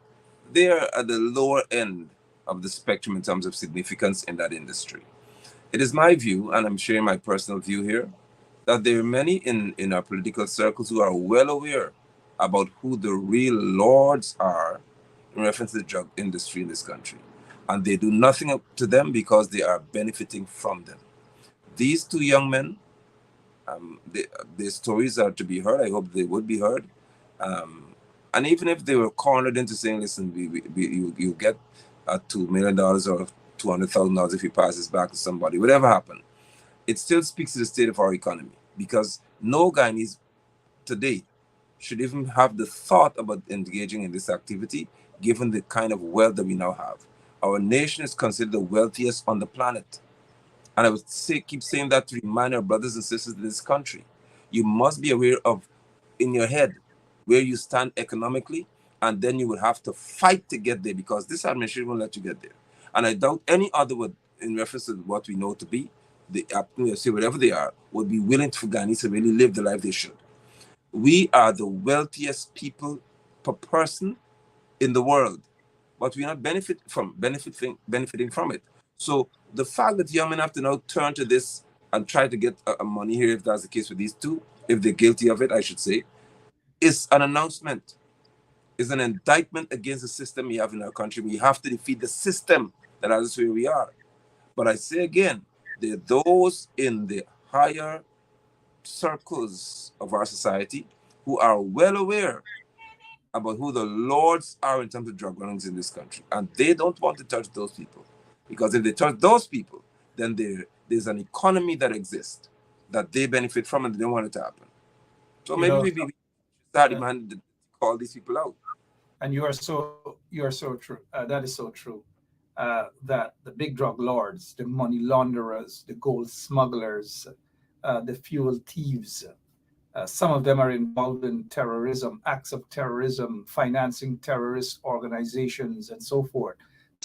E: they are at the lower end of the spectrum in terms of significance in that industry. It is my view, and I'm sharing my personal view here, that there are many in our political circles who are well aware about who the real lords are in reference to the drug industry in this country. And they do nothing up to them because they are benefiting from them. These two young men, their stories are to be heard. I hope they would be heard. Um, and even if they were cornered into saying, listen, you get $2 million or $200,000 if you pass this back to somebody, whatever happened, it still speaks to the state of our economy, because no Guyanese today should even have the thought about engaging in this activity, given the kind of wealth that we now have. Our nation is considered the wealthiest on the planet. And I would keep saying that to remind our brothers and sisters in this country. You must be aware of, in your head, where you stand economically, and then you would have to fight to get there, because this administration won't let you get there. And I doubt any other would, in reference to what we know to be, say whatever they are, would be willing for Ghanaians to really live the life they should. We are the wealthiest people per person in the world, but we're not benefiting from it. So the fact that young men have to now turn to this and try to get money here, if that's the case with these two, if they're guilty of it, I should say, is an announcement, is an indictment against the system we have in our country. We have to defeat the system that has us where we are. But I say again, there are those in the higher circles of our society who are well aware about who the lords are in terms of drug runnings in this country. And they don't want to touch those people. Because if they touch those people, then there's an economy that exists that they benefit from, and they don't want it to happen. So
B: You
E: maybe
B: know,
E: we start
B: uh,
E: demanding to call these people out.
B: and you are so true. That is so true. That the big drug lords, the money launderers, the gold smugglers, the fuel thieves. Some of them are involved in terrorism, acts of terrorism, financing terrorist organizations, and so forth.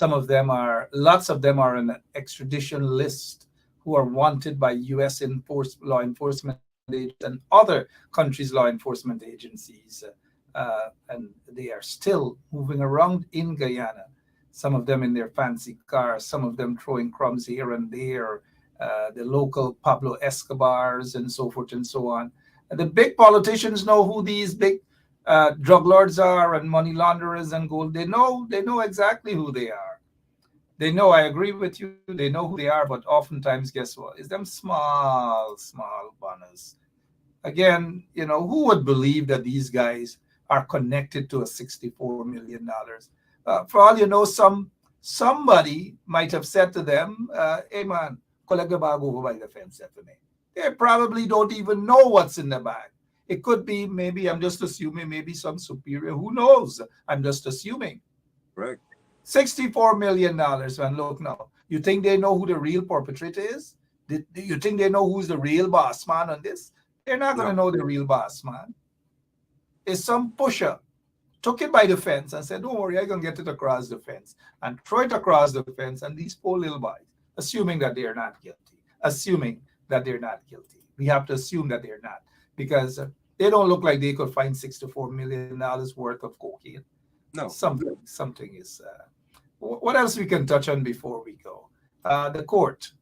B: Lots of them are on an extradition list who are wanted by U.S. law enforcement agents and other countries' law enforcement agencies. And they are still moving around in Guyana, some of them in their fancy cars, some of them throwing crumbs here and there, the local Pablo Escobars and so forth and so on. And the big politicians know who these big drug lords are and money launderers and gold. They know exactly who they are. They know, I agree with you, they know who they are, but oftentimes, guess what? It's them small banners. Again, who would believe that these guys are connected to a $64 million? For all you know, somebody might have said to them, "Hey man, collect the bag over by the fence for me." They probably don't even know what's in the bag. It could be, maybe I'm just assuming, maybe some superior. Who knows? I'm just assuming.
E: Right.
B: $64 million, man. Look now. You think they know who the real perpetrator is? Do you think they know who's the real boss man on this? They're not going to
E: No.
B: know the real boss man. It's some pusher took it by the fence and said, "Don't worry, I'm going to get it across the fence," and throw it across the fence. And these poor little boys, assuming that they're not guilty, we have to assume that they're not, because they don't look like they could find $64 million worth of cocaine.
E: No.
B: Something is. What else we can touch on before we go? The court.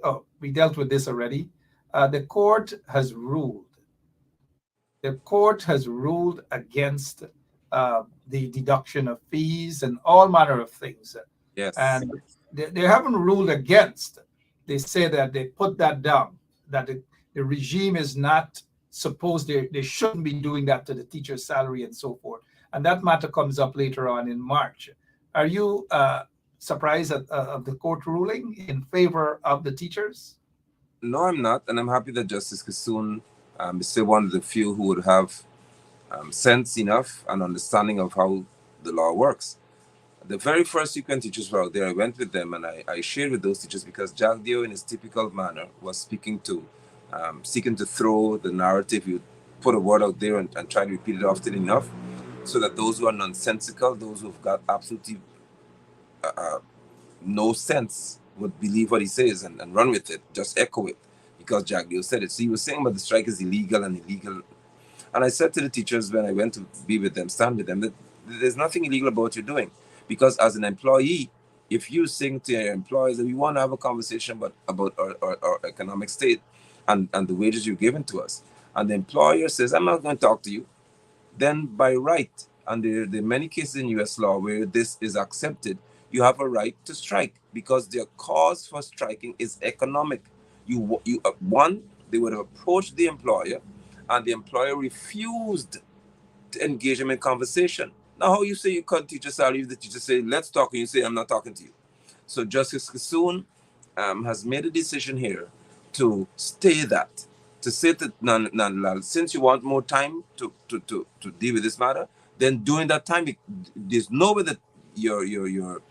B: Oh, we dealt with this already. The court has ruled. The court has ruled against the deduction of fees and all manner of things.
E: Yes.
B: And they haven't ruled against. They say that they put that down, that the regime is not supposed, they shouldn't be doing that to the teacher's salary and so forth. And that matter comes up later on in March. Are you surprised of the court ruling in favor of the teachers?
E: No, I'm not. And I'm happy that Justice Kissoon is still one of the few who would have sense enough and understanding of how the law works. The very first UN teachers were out there. I went with them and I shared with those teachers, because Jack Dio, in his typical manner, was seeking to throw the narrative. You put a word out there and try to repeat it often enough, so that those who are nonsensical, those who've got absolutely no sense, would believe what he says and run with it, just echo it, because Jack Dio said it. So he was saying about the strike is illegal. And I said to the teachers when I went to be with them, stand with them, that there's nothing illegal about what you're doing. Because as an employee, if you sing to your employees that we want to have a conversation about our economic state and the wages you're giving to us, and the employer says, "I'm not going to talk to you," then by right, and there are many cases in US law where this is accepted, you have a right to strike, because their cause for striking is economic. One, they would have approached the employer, and the employer refused to engage him in conversation. Now, how you say you cut teacher salary if the teacher say, "Let's talk," and you say, "I'm not talking to you"? So Justice Kissoon has made a decision here to stay that, to say that, Nandlal, since you want more time to deal with this matter, then during that time, there's no way that your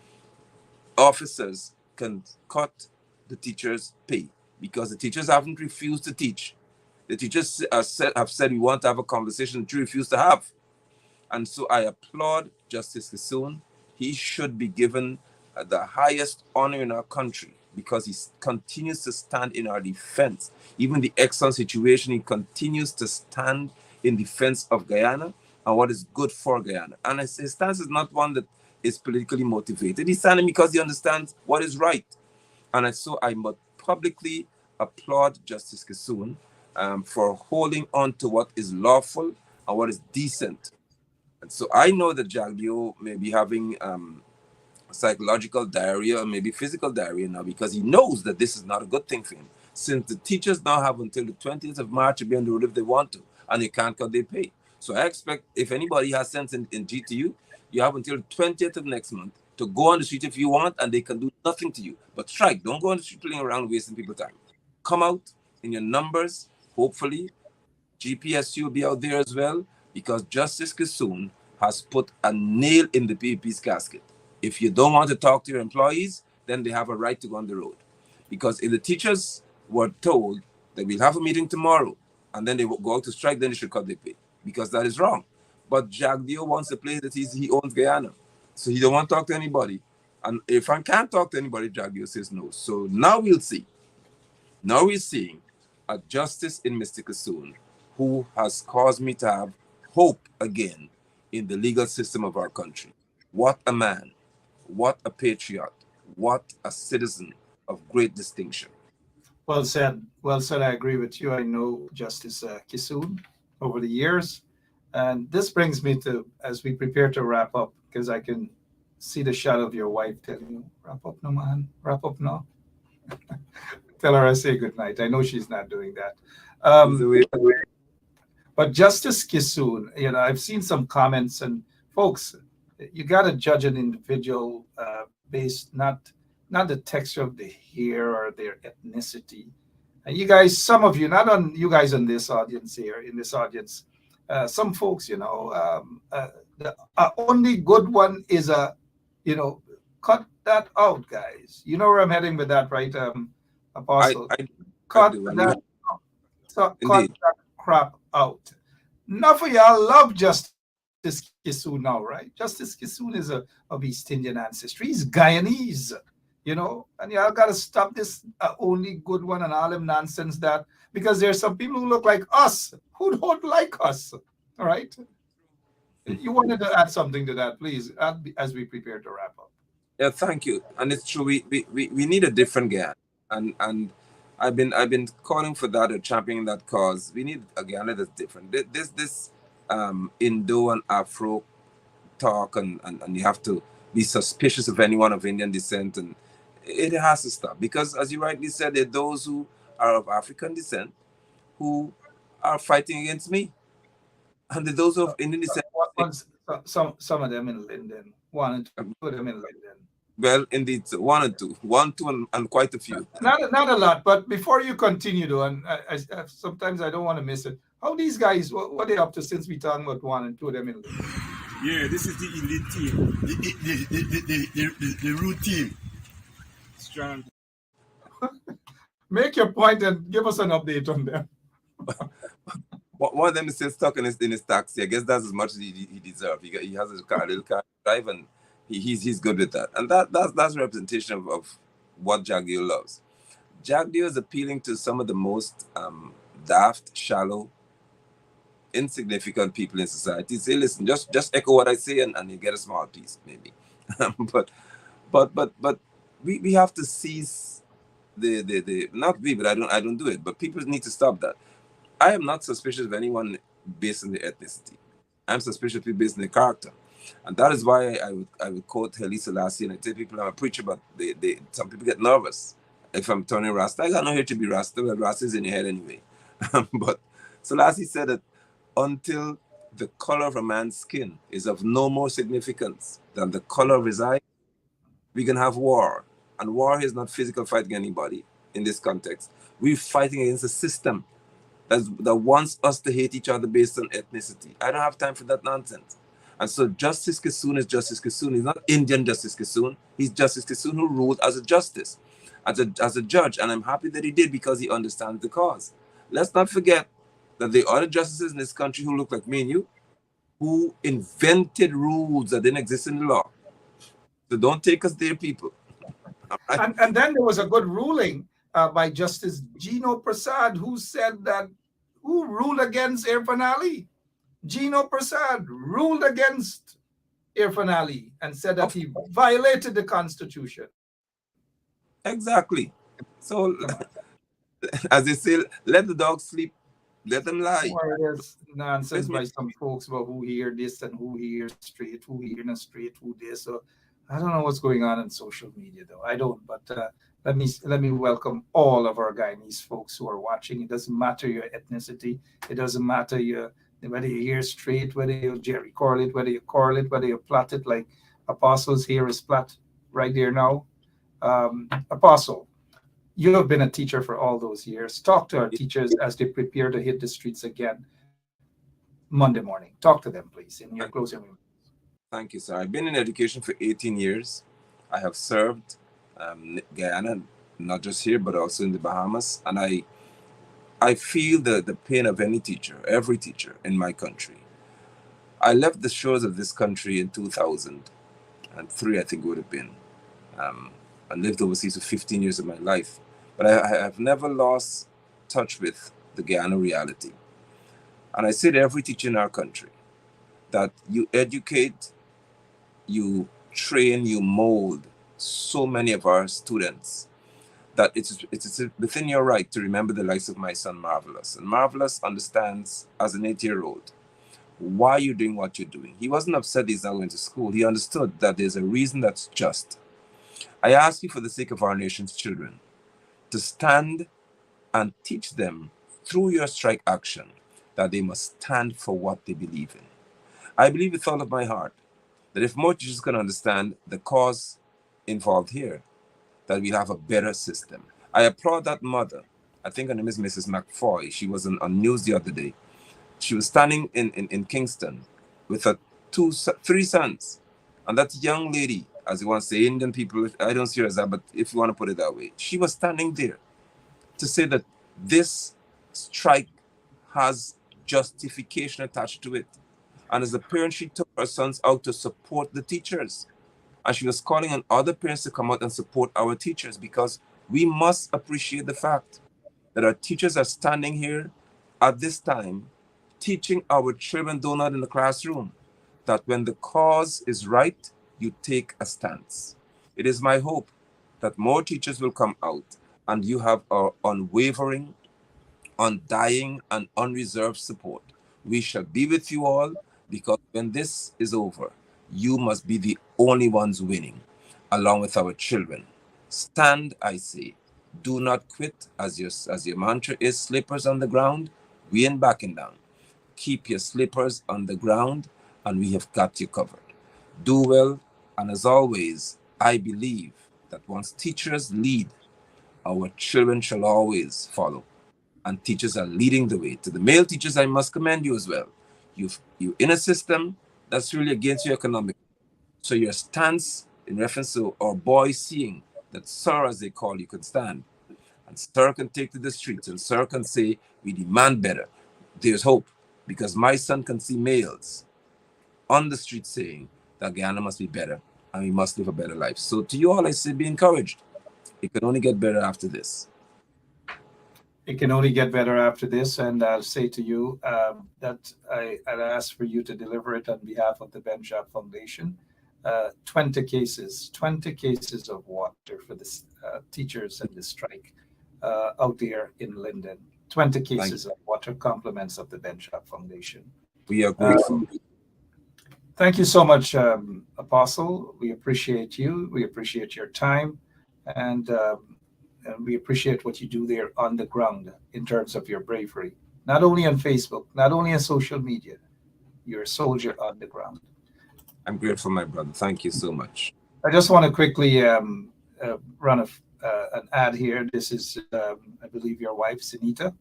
E: officers can cut the teachers' pay, because the teachers haven't refused to teach. The teachers have said, "We want to have a conversation," that you refuse to have. And so I applaud Justice Kissoon. He should be given the highest honor in our country, because he continues to stand in our defense. Even the Exxon situation, he continues to stand in defense of Guyana and what is good for Guyana. And his stance is not one that is politically motivated. He's standing because he understands what is right. And so I must publicly applaud Justice Kissoon for holding on to what is lawful and what is decent. And so I know that Jagdio may be having psychological diarrhea or maybe physical diarrhea now, because he knows that this is not a good thing for him. Since the teachers now have until the 20th of March to be on the road if they want to, and they can't cut their pay. So I expect, if anybody has sense in GTU, you have until the 20th of next month to go on the street if you want, and they can do nothing to you. But strike. Don't go on the street playing around wasting people's time. Come out in your numbers. Hopefully, GPSU will be out there as well, because Justice Kissoon has put a nail in the PP's casket. If you don't want to talk to your employees, then they have a right to go on the road. Because if the teachers were told that we'll have a meeting tomorrow, and then they will go out to strike, then they should cut their pay, because that is wrong. But Jack Dio wants a place that he owns Guyana, so he don't want to talk to anybody. And if I can't talk to anybody, Jack Dio says no. So now we'll see. Now we're seeing a justice in Mr. Kassoon who has caused me to have hope again in the legal system of our country. What a man, what a patriot, what a citizen of great distinction.
B: Well said. Well said. I agree with you. I know Justice Kissoon over the years. And this brings me to, as we prepare to wrap up, because I can see the shadow of your wife telling you, wrap up no, man, wrap up no. Tell her I say good night. I know she's not doing that. But Justice Kissoon, I've seen some comments, and folks, you got to judge an individual based not the texture of the hair or their ethnicity. And you guys, some of you, not on you guys in this audience here, in this audience, some folks, the only good one is cut that out, guys. You know where I'm heading with that, right, Apostle? Cut that out. So cut that crap out. Enough of y'all love Justice Kissoon now, right? Justice Kissoon is of East Indian ancestry. He's Guyanese, and y'all got to stop this only good one and all them nonsense because there's some people who look like us who don't like us, all right? You wanted to add something to that, please, as we prepare to wrap up.
E: Yeah, thank you. And it's true. We need a different Guyana, and I've been calling for that or championing that cause. We need a Guyana that's different. This Indo and Afro talk, and you have to be suspicious of anyone of Indian descent, and it has to stop, because, as you rightly said, there are those who are of African descent who are fighting against me, and there are those of Indian descent.
B: Some of them in Linden, one and two of them in Linden.
E: Well, indeed, one and two, and quite a few.
B: Not a lot, but before you continue, though, and I sometimes I don't want to miss it. How these guys, what are they up to since we talking about one and two of them in Linden?
H: Yeah, this is the elite team, the root team. Strong.
B: Make your point and give us an update on them.
E: One of them is still stuck in his taxi. I guess that's as much as he deserves. He has a little car drive, and he's good with that. And that's a representation of what Jack Dio loves. Jack Dio is appealing to some of the most daft, shallow, insignificant people in society. Say, listen, just echo what I say, and you get a small piece, maybe. but we have to seize the not we, but I don't do it. But people need to stop that. I am not suspicious of anyone based on their ethnicity. I'm suspicious of people based on their character. And that is why I would quote Haile Selassie, and I tell people I'm a preacher, but some people get nervous if I'm turning Rasta. I got no here to be Rasta, but Rasta is in your head anyway. But Selassie said that until the color of a man's skin is of no more significance than the color of his eye, we can have war. And war is not physical fighting anybody in this context. We're fighting against a system that wants us to hate each other based on ethnicity. I don't have time for that nonsense. And so Justice Kissoon is Justice Kissoon. He's not Indian Justice Kissoon. He's Justice Kissoon who ruled as a justice, as a judge. And I'm happy that he did, because he understands the cause. Let's not forget that there are other justices in this country who look like me and you, who invented rules that didn't exist in the law. So don't take us there, people.
B: Right. And then there was a good ruling by Justice Gino Prasad, who ruled against Irfan Ali. Gino Prasad ruled against Irfan Ali and said that he violated the Constitution.
E: Exactly. So, as they say, let the dog sleep, let them lie.
B: Or there's nonsense by some folks about who hear this and who hears straight, who hear not straight, who this. So I don't know what's going on in social media, though. I don't. But let me welcome all of our Guyanese folks who are watching. It doesn't matter your ethnicity. It doesn't matter whether you hear straight, whether you Jerry Corlett, whether you Corlett, whether you plait it like Apostle's hair is plait right there now. Apostle, you have been a teacher for all those years. Talk to our teachers as they prepare to hit the streets again Monday morning. Talk to them, please, in your closing remarks.
E: Thank you, sir. I've been in education for 18 years. I have served Guyana, not just here, but also in the Bahamas. And I feel the pain of any teacher, every teacher in my country. I left the shores of this country in 2003, I think it would have been. Um, I lived overseas for 15 years of my life, but I have never lost touch with the Guyana reality. And I say to every teacher in our country that you educate, you train, you mold so many of our students that it's within your right to remember the likes of my son Marvelous. And Marvelous understands as an 8-year-old why you're doing what you're doing. He wasn't upset he's not going to school. He understood that there's a reason that's just. I ask you for the sake of our nation's children to stand and teach them through your strike action that they must stand for what they believe in. I believe with all of my heart that if more teachers can understand the cause involved here, that we'll have a better system. I applaud that mother. I think her name is Mrs. McFoy. She was on news the other day. She was standing in Kingston with her three sons. And that young lady, as you want to say, Indian people, I don't see her as that, but if you want to put it that way, she was standing there to say that this strike has justification attached to it. And as a parent, she took her sons out to support the teachers. And she was calling on other parents to come out and support our teachers, because we must appreciate the fact that our teachers are standing here at this time teaching our children, though not in the classroom, that when the cause is right, you take a stance. It is my hope that more teachers will come out and you have our unwavering, undying, and unreserved support. We shall be with you all, because when this is over, you must be the only ones winning, along with our children. Stand, I say. Do not quit, as your mantra is, slippers on the ground. We ain't backing down. Keep your slippers on the ground, and we have got you covered. Do well, and as always, I believe that once teachers lead, our children shall always follow, and teachers are leading the way. To the male teachers, I must commend you as well. You're in a system that's really against your economic. So your stance in reference to our boys seeing that sir, as they call you, can stand. And sir can take to the streets, and sir can say, we demand better. There's hope, because my son can see males on the street saying that Guyana must be better and we must live a better life. So to you all, I say be encouraged. It can only get better after this.
B: It can only get better after this. And I'll say to you that I'll ask for you to deliver it on behalf of the Ben Job Foundation. 20 cases of water for the teachers and the strike out there in Linden. 20 cases of water, compliments of the Ben Job Foundation.
E: We are grateful.
B: Thank you so much, Apostle. We appreciate you. We appreciate your time. And we appreciate what you do there on the ground in terms of your bravery. Not only on Facebook, not only on social media. You're a soldier on the ground.
E: I'm grateful, my brother. Thank you so much.
B: I just want to quickly run an ad here. This is, I believe, your wife, Sinita.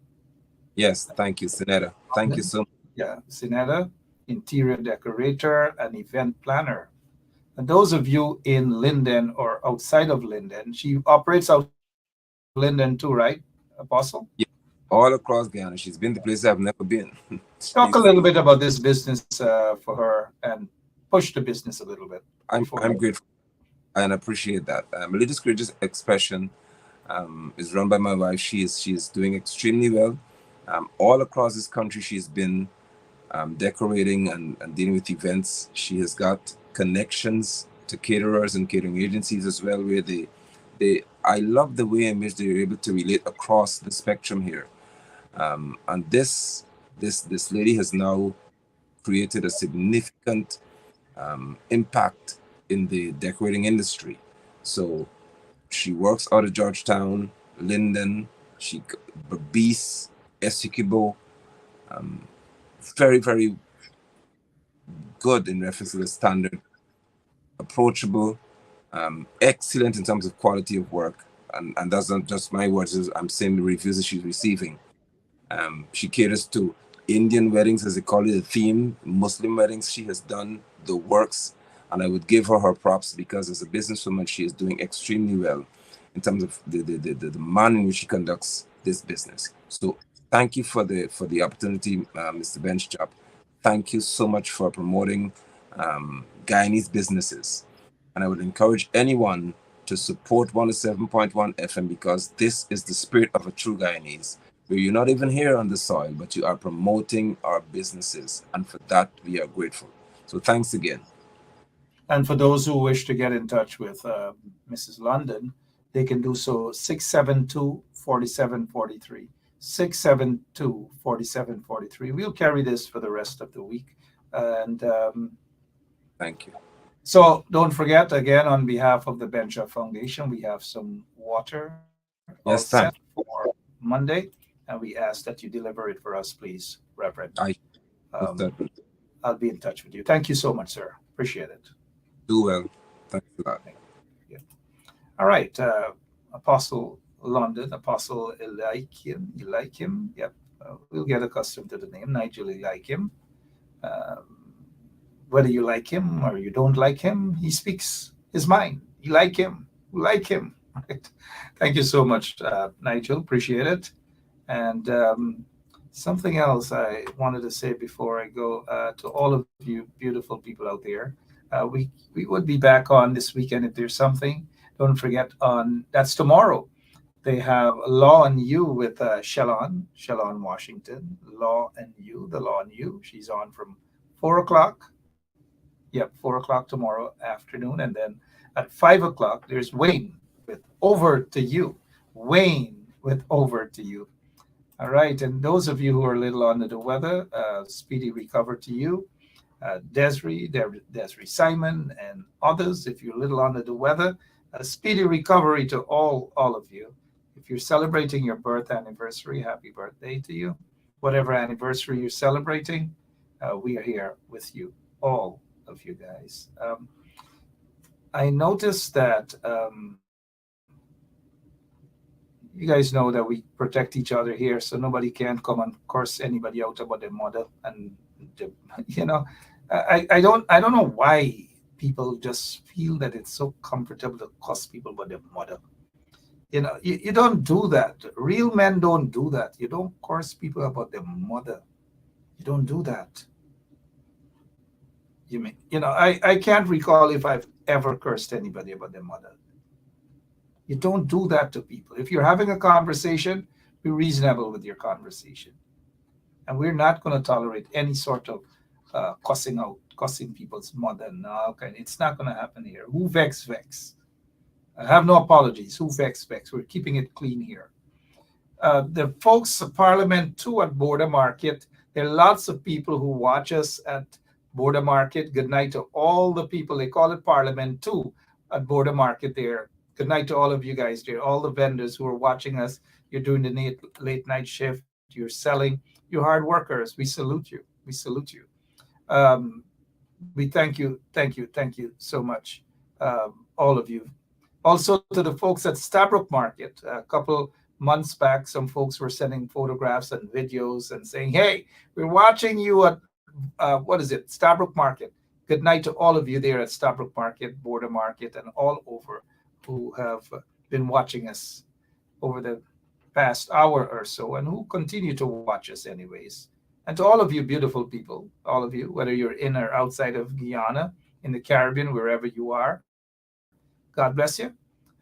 E: Yes, thank you, Sinetta. Thank you so much.
B: Yeah, Sinetta, interior decorator and event planner. And those of you in Linden or outside of Linden, she operates out of Linden too, right, Apostle?
E: Yeah, all across Guyana. She's been to places I've never been.
B: Talk a little bit about this business for her and push the business a little bit.
E: I'm grateful and appreciate that. Religious Courageous Expression is run by my wife. She is doing extremely well. All across this country, she's been decorating and dealing with events. She has got connections to caterers and catering agencies as well, where I love the way in which they're able to relate across the spectrum here. And this lady has now created a significant impact in the decorating industry. So she works out of Georgetown, Linden, Berbice, Essequibo, very, very good in reference to the standard, approachable, excellent in terms of quality of work. And that's not just my words, I'm saying the reviews that she's receiving. She caters to Indian weddings, as they call it, the theme, Muslim weddings. She has done the works, and I would give her props, because as a businesswoman, she is doing extremely well in terms of the manner in which she conducts this business. So thank you for the opportunity, Mr. Bench Chop. Thank you so much for promoting Guyanese businesses. And I would encourage anyone to support 107.1 FM because this is the spirit of a true Guyanese, where you're not even here on the soil, but you are promoting our businesses. And for that, we are grateful. So thanks again.
B: And for those who wish to get in touch with Mrs. London, they can do so 672-4743. 672-4743. We'll carry this for the rest of the week. And
E: Thank you.
B: so don't forget, again, on behalf of the Bencha Foundation, we have some water all set
E: Yes, thanks.
B: for Monday. And we ask that you deliver it for us, please, Reverend.
E: I
B: Um, I'll be in touch with you. Thank you so much, sir. Appreciate it.
E: do well. Thanks a lot.
B: Yeah. All right. Apostle London, Apostle Eliakim. Eliakim. Yep. We'll get accustomed to the name. Nigel Eliakim. Um, whether you like him or you don't like him, he speaks his mind. You like him. You like him. Right. Thank you so much, Nigel. Appreciate it. And something else I wanted to say before I go to all of you beautiful people out there. We would be back on this weekend if there's something. Don't forget on that's tomorrow. They have Law and You with Shallon Washington. Law and You, the Law and You. She's on from 4 o'clock. Yep, 4 o'clock tomorrow afternoon, and then at 5 o'clock there's Wayne with Over to You. Wayne with Over to You. All right, and those of you who are a little under the weather, speedy recover to you. Desiree Simon, and others, if you're a little under the weather, a speedy recovery to all of you. If you're celebrating your birth anniversary, happy birthday to you. Whatever anniversary you're celebrating, we are here with you, all of you guys. I noticed that you guys know that we protect each other here, so nobody can come and curse anybody out about their mother. And the, you know, I don't know why people just feel that it's so comfortable to cuss people about their mother. You don't do that. Real men don't do that. You don't curse people about their mother. You don't do that. I can't recall if I've ever cursed anybody about their mother. You don't do that to people. If you're having a conversation, be reasonable with your conversation. And we're not going to tolerate any sort of cussing people's mother. No, okay, it's not going to happen here. Who vex? I have no apologies. Who vex? We're keeping it clean here. The folks at Parliament 2 at Border Market, there are lots of people who watch us at Border Market. Good night to all the people. They call it Parliament 2 at Border Market there. Good night to all of you guys there, all the vendors who are watching us. You're doing the late night shift. You're selling. You're hard workers. We salute you. We salute you. We thank you so much, all of you. Also to the folks at Stabrook Market. A couple months back, some folks were sending photographs and videos and saying, "Hey, we're watching you at Stabrook Market." Good night to all of you there at Stabrook Market, Border Market, and all over who have been watching us over the past hour or so and who continue to watch us anyways. And to all of you beautiful people, all of you, whether you're in or outside of Guyana, in the Caribbean, wherever you are, God bless you.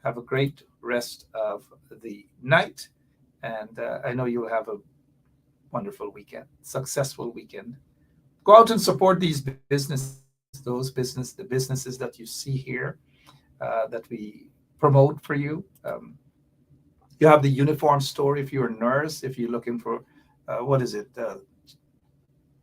B: Have a great rest of the night. And I know you'll have a wonderful weekend, successful weekend. Go out and support these businesses, the businesses that you see here, that we promote for you. You have the uniform store if you're a nurse, if you're looking for,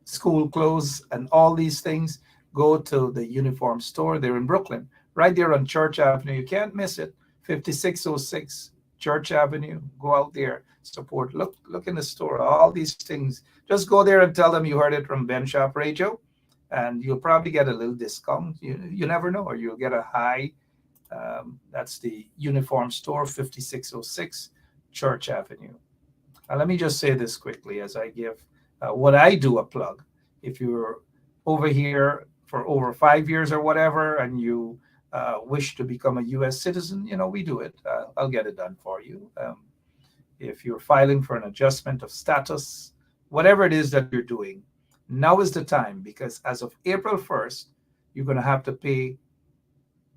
B: school clothes and all these things. Go to the uniform store. They're in Brooklyn, right there on Church Avenue. You can't miss it. 5606 Church Avenue. Go out there, support. Look in the store. All these things. Just go there and tell them you heard it from Ben Shop Radio, and you'll probably get a little discount. You never know, or you'll get a high. That's the uniform store, 5606 Church Avenue. Let me just say this quickly as I give what I do a plug. If you're over here for over 5 years or whatever, and you wish to become a U.S. citizen, we do it. I'll get it done for you. if you're filing for an adjustment of status, whatever it is that you're doing, now is the time, because as of April 1st, you're going to have to pay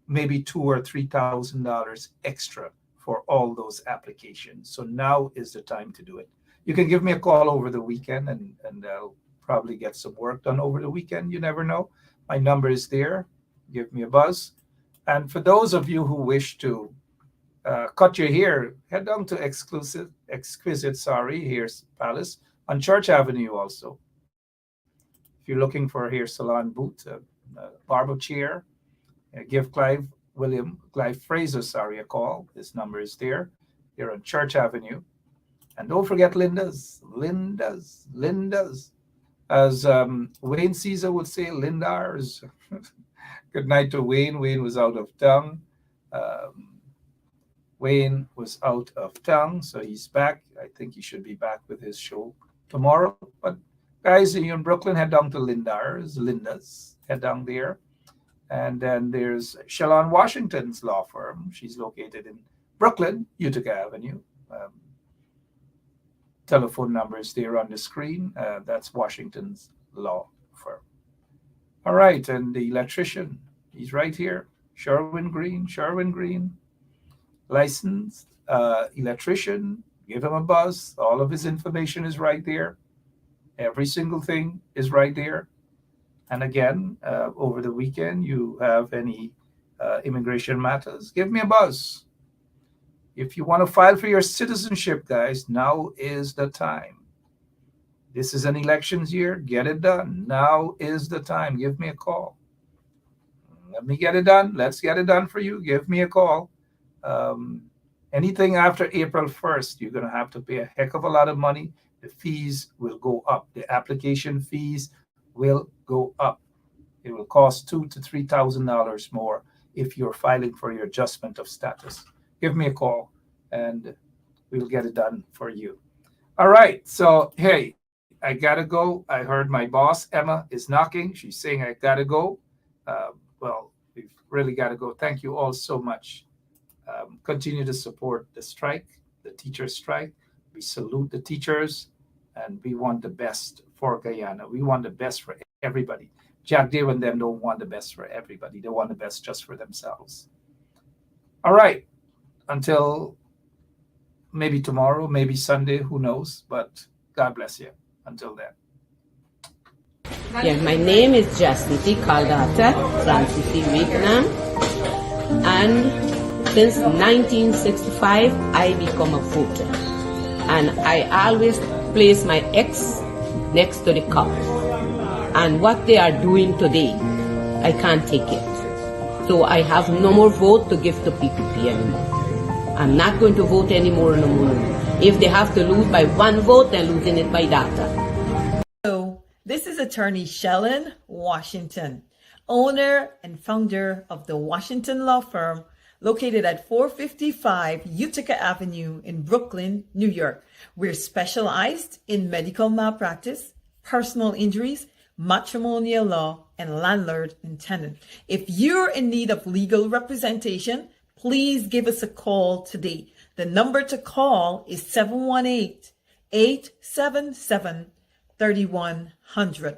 B: maybe $2,000 or $3,000 extra for all those applications. So now is the time to do it. You can give me a call over the weekend, and I'll probably get some work done over the weekend. You never know. My number is there. Give me a buzz. And for those of you who wish to cut your hair, head down to Exquisite, Hair Palace on Church Avenue also. If you're looking for a hair salon boot, a barber chair, give Clive Fraser, a call. His number is there. Here on Church Avenue. And don't forget Linda's. As Wayne Caesar would say, Lindars. Good night to Wayne. Wayne was out of town. Um, Wayne was out of town, so he's back. I think he should be back with his show tomorrow. But guys, you're in Brooklyn, head down to Linda's. Head down there. And then there's Shalon Washington's law firm. She's located in Brooklyn, Utica Avenue. Telephone number is there on the screen. That's Washington's law firm. All right, and the electrician, he's right here. Sherwin Green, licensed electrician. Give him a buzz. All of his information is right there. Every single thing is right there. And again, over the weekend, you have any immigration matters, give me a buzz. If you want to file for your citizenship, guys, now is the time. This is an elections year. Get it done. Now is the time. Give me a call. Let me get it done. Let's get it done for you. Give me a call. Anything after April 1st, you're going to have to pay a heck of a lot of money. The fees will go up. The application fees will go up. It will cost $2,000 to $3,000 more if you're filing for your adjustment of status. Give me a call, and we'll get it done for you. All right. So, hey, I got to go. I heard my boss, Emma, is knocking. She's saying I got to go. Well, we've really got to go. Thank you all so much. Continue to support the strike, the teachers' strike. We salute the teachers, and we want the best for Guyana. We want the best for everybody. Jack Dale and them don't want the best for everybody. They want the best just for themselves. All right. Until maybe tomorrow, maybe Sunday, who knows? But God bless you. Until then.
C: Yeah, my name is Jasmine Caldata Francis Vietnam, and since 1965 I become a voter, and I always place my X next to the cup. And what they are doing today, I can't take it. So I have no more vote to give to PPP anymore. I'm not going to vote anymore no more. If they have to lose by one vote, they're losing it by data.
D: So, this is attorney Shellen Washington, owner and founder of the Washington Law Firm, located at 455 Utica Avenue in Brooklyn, New York. We're specialized in medical malpractice, personal injuries, matrimonial law, and landlord and tenant. If you're in need of legal representation, please give us a call today. The number to call is 718-877-3100.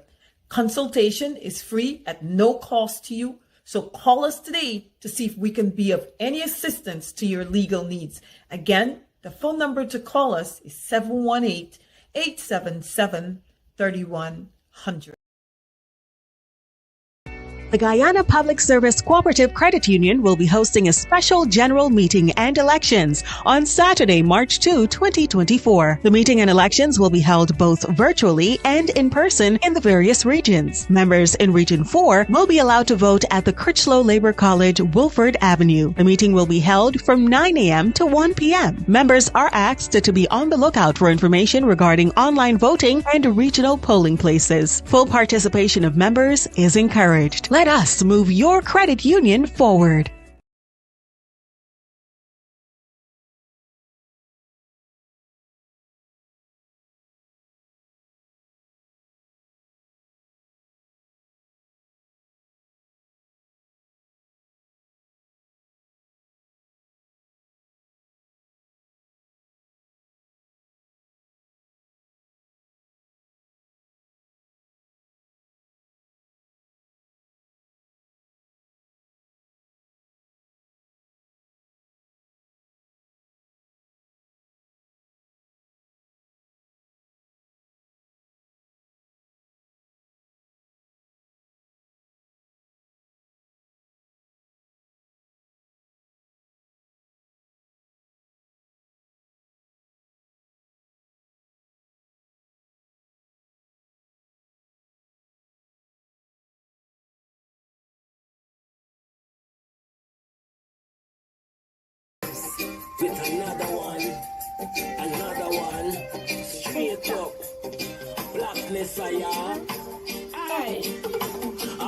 D: Consultation is free at no cost to you. So call us today to see if we can be of any assistance to your legal needs. Again, the phone number to call us is 718-877-3100.
I: The Guyana Public Service Cooperative Credit Union will be hosting a special general meeting and elections on Saturday, March 2, 2024. The meeting and elections will be held both virtually and in person in the various regions. Members in Region 4 will be allowed to vote at the Critchlow Labor College, Wolford Avenue. The meeting will be held from 9 a.m. to 1 p.m. Members are asked to be on the lookout for information regarding online voting and regional polling places. Full participation of members is encouraged. Let us move your credit union forward.
J: Yes, with another one, straight up, Black Messiah. Aye.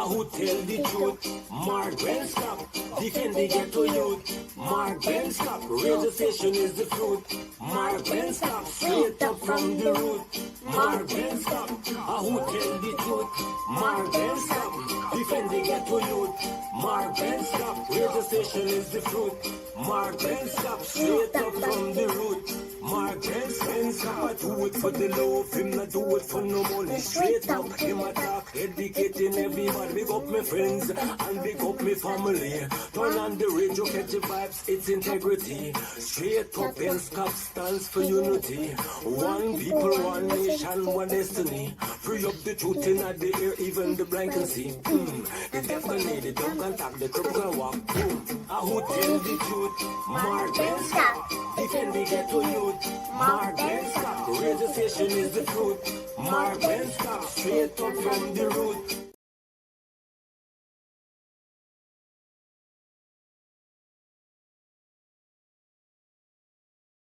J: Who tell the truth? Mark Ben stop. Defend the ghetto youth. Mark Ben stop. Radio station is the fruit. Mark Ben stop. Straight up from the root. Mark Ben stop. Who tell the truth? Mark Ben stop. Defend the ghetto youth. Mark Ben stop. Radio station is the fruit. Mark Ben stop. Straight up from the root. Mark Ben stop. I do it for the love. Him not do it for no money. Straight up. Him attack. Educating everybody. Big up my friends and big up my family. Turn on the radio, catch the vibes, it's integrity. Straight up and stop stands for unity. One people, one nation, one destiny. Free up the truth in the air, even the blind can see. The deaf can hear, the dumb can talk, the cripple can walk. Who tell the truth? Mark Ben stop. Defend the ghetto youth. Mark Ben stop. Radio station is the truth. Mark Ben stop. Straight up from the root.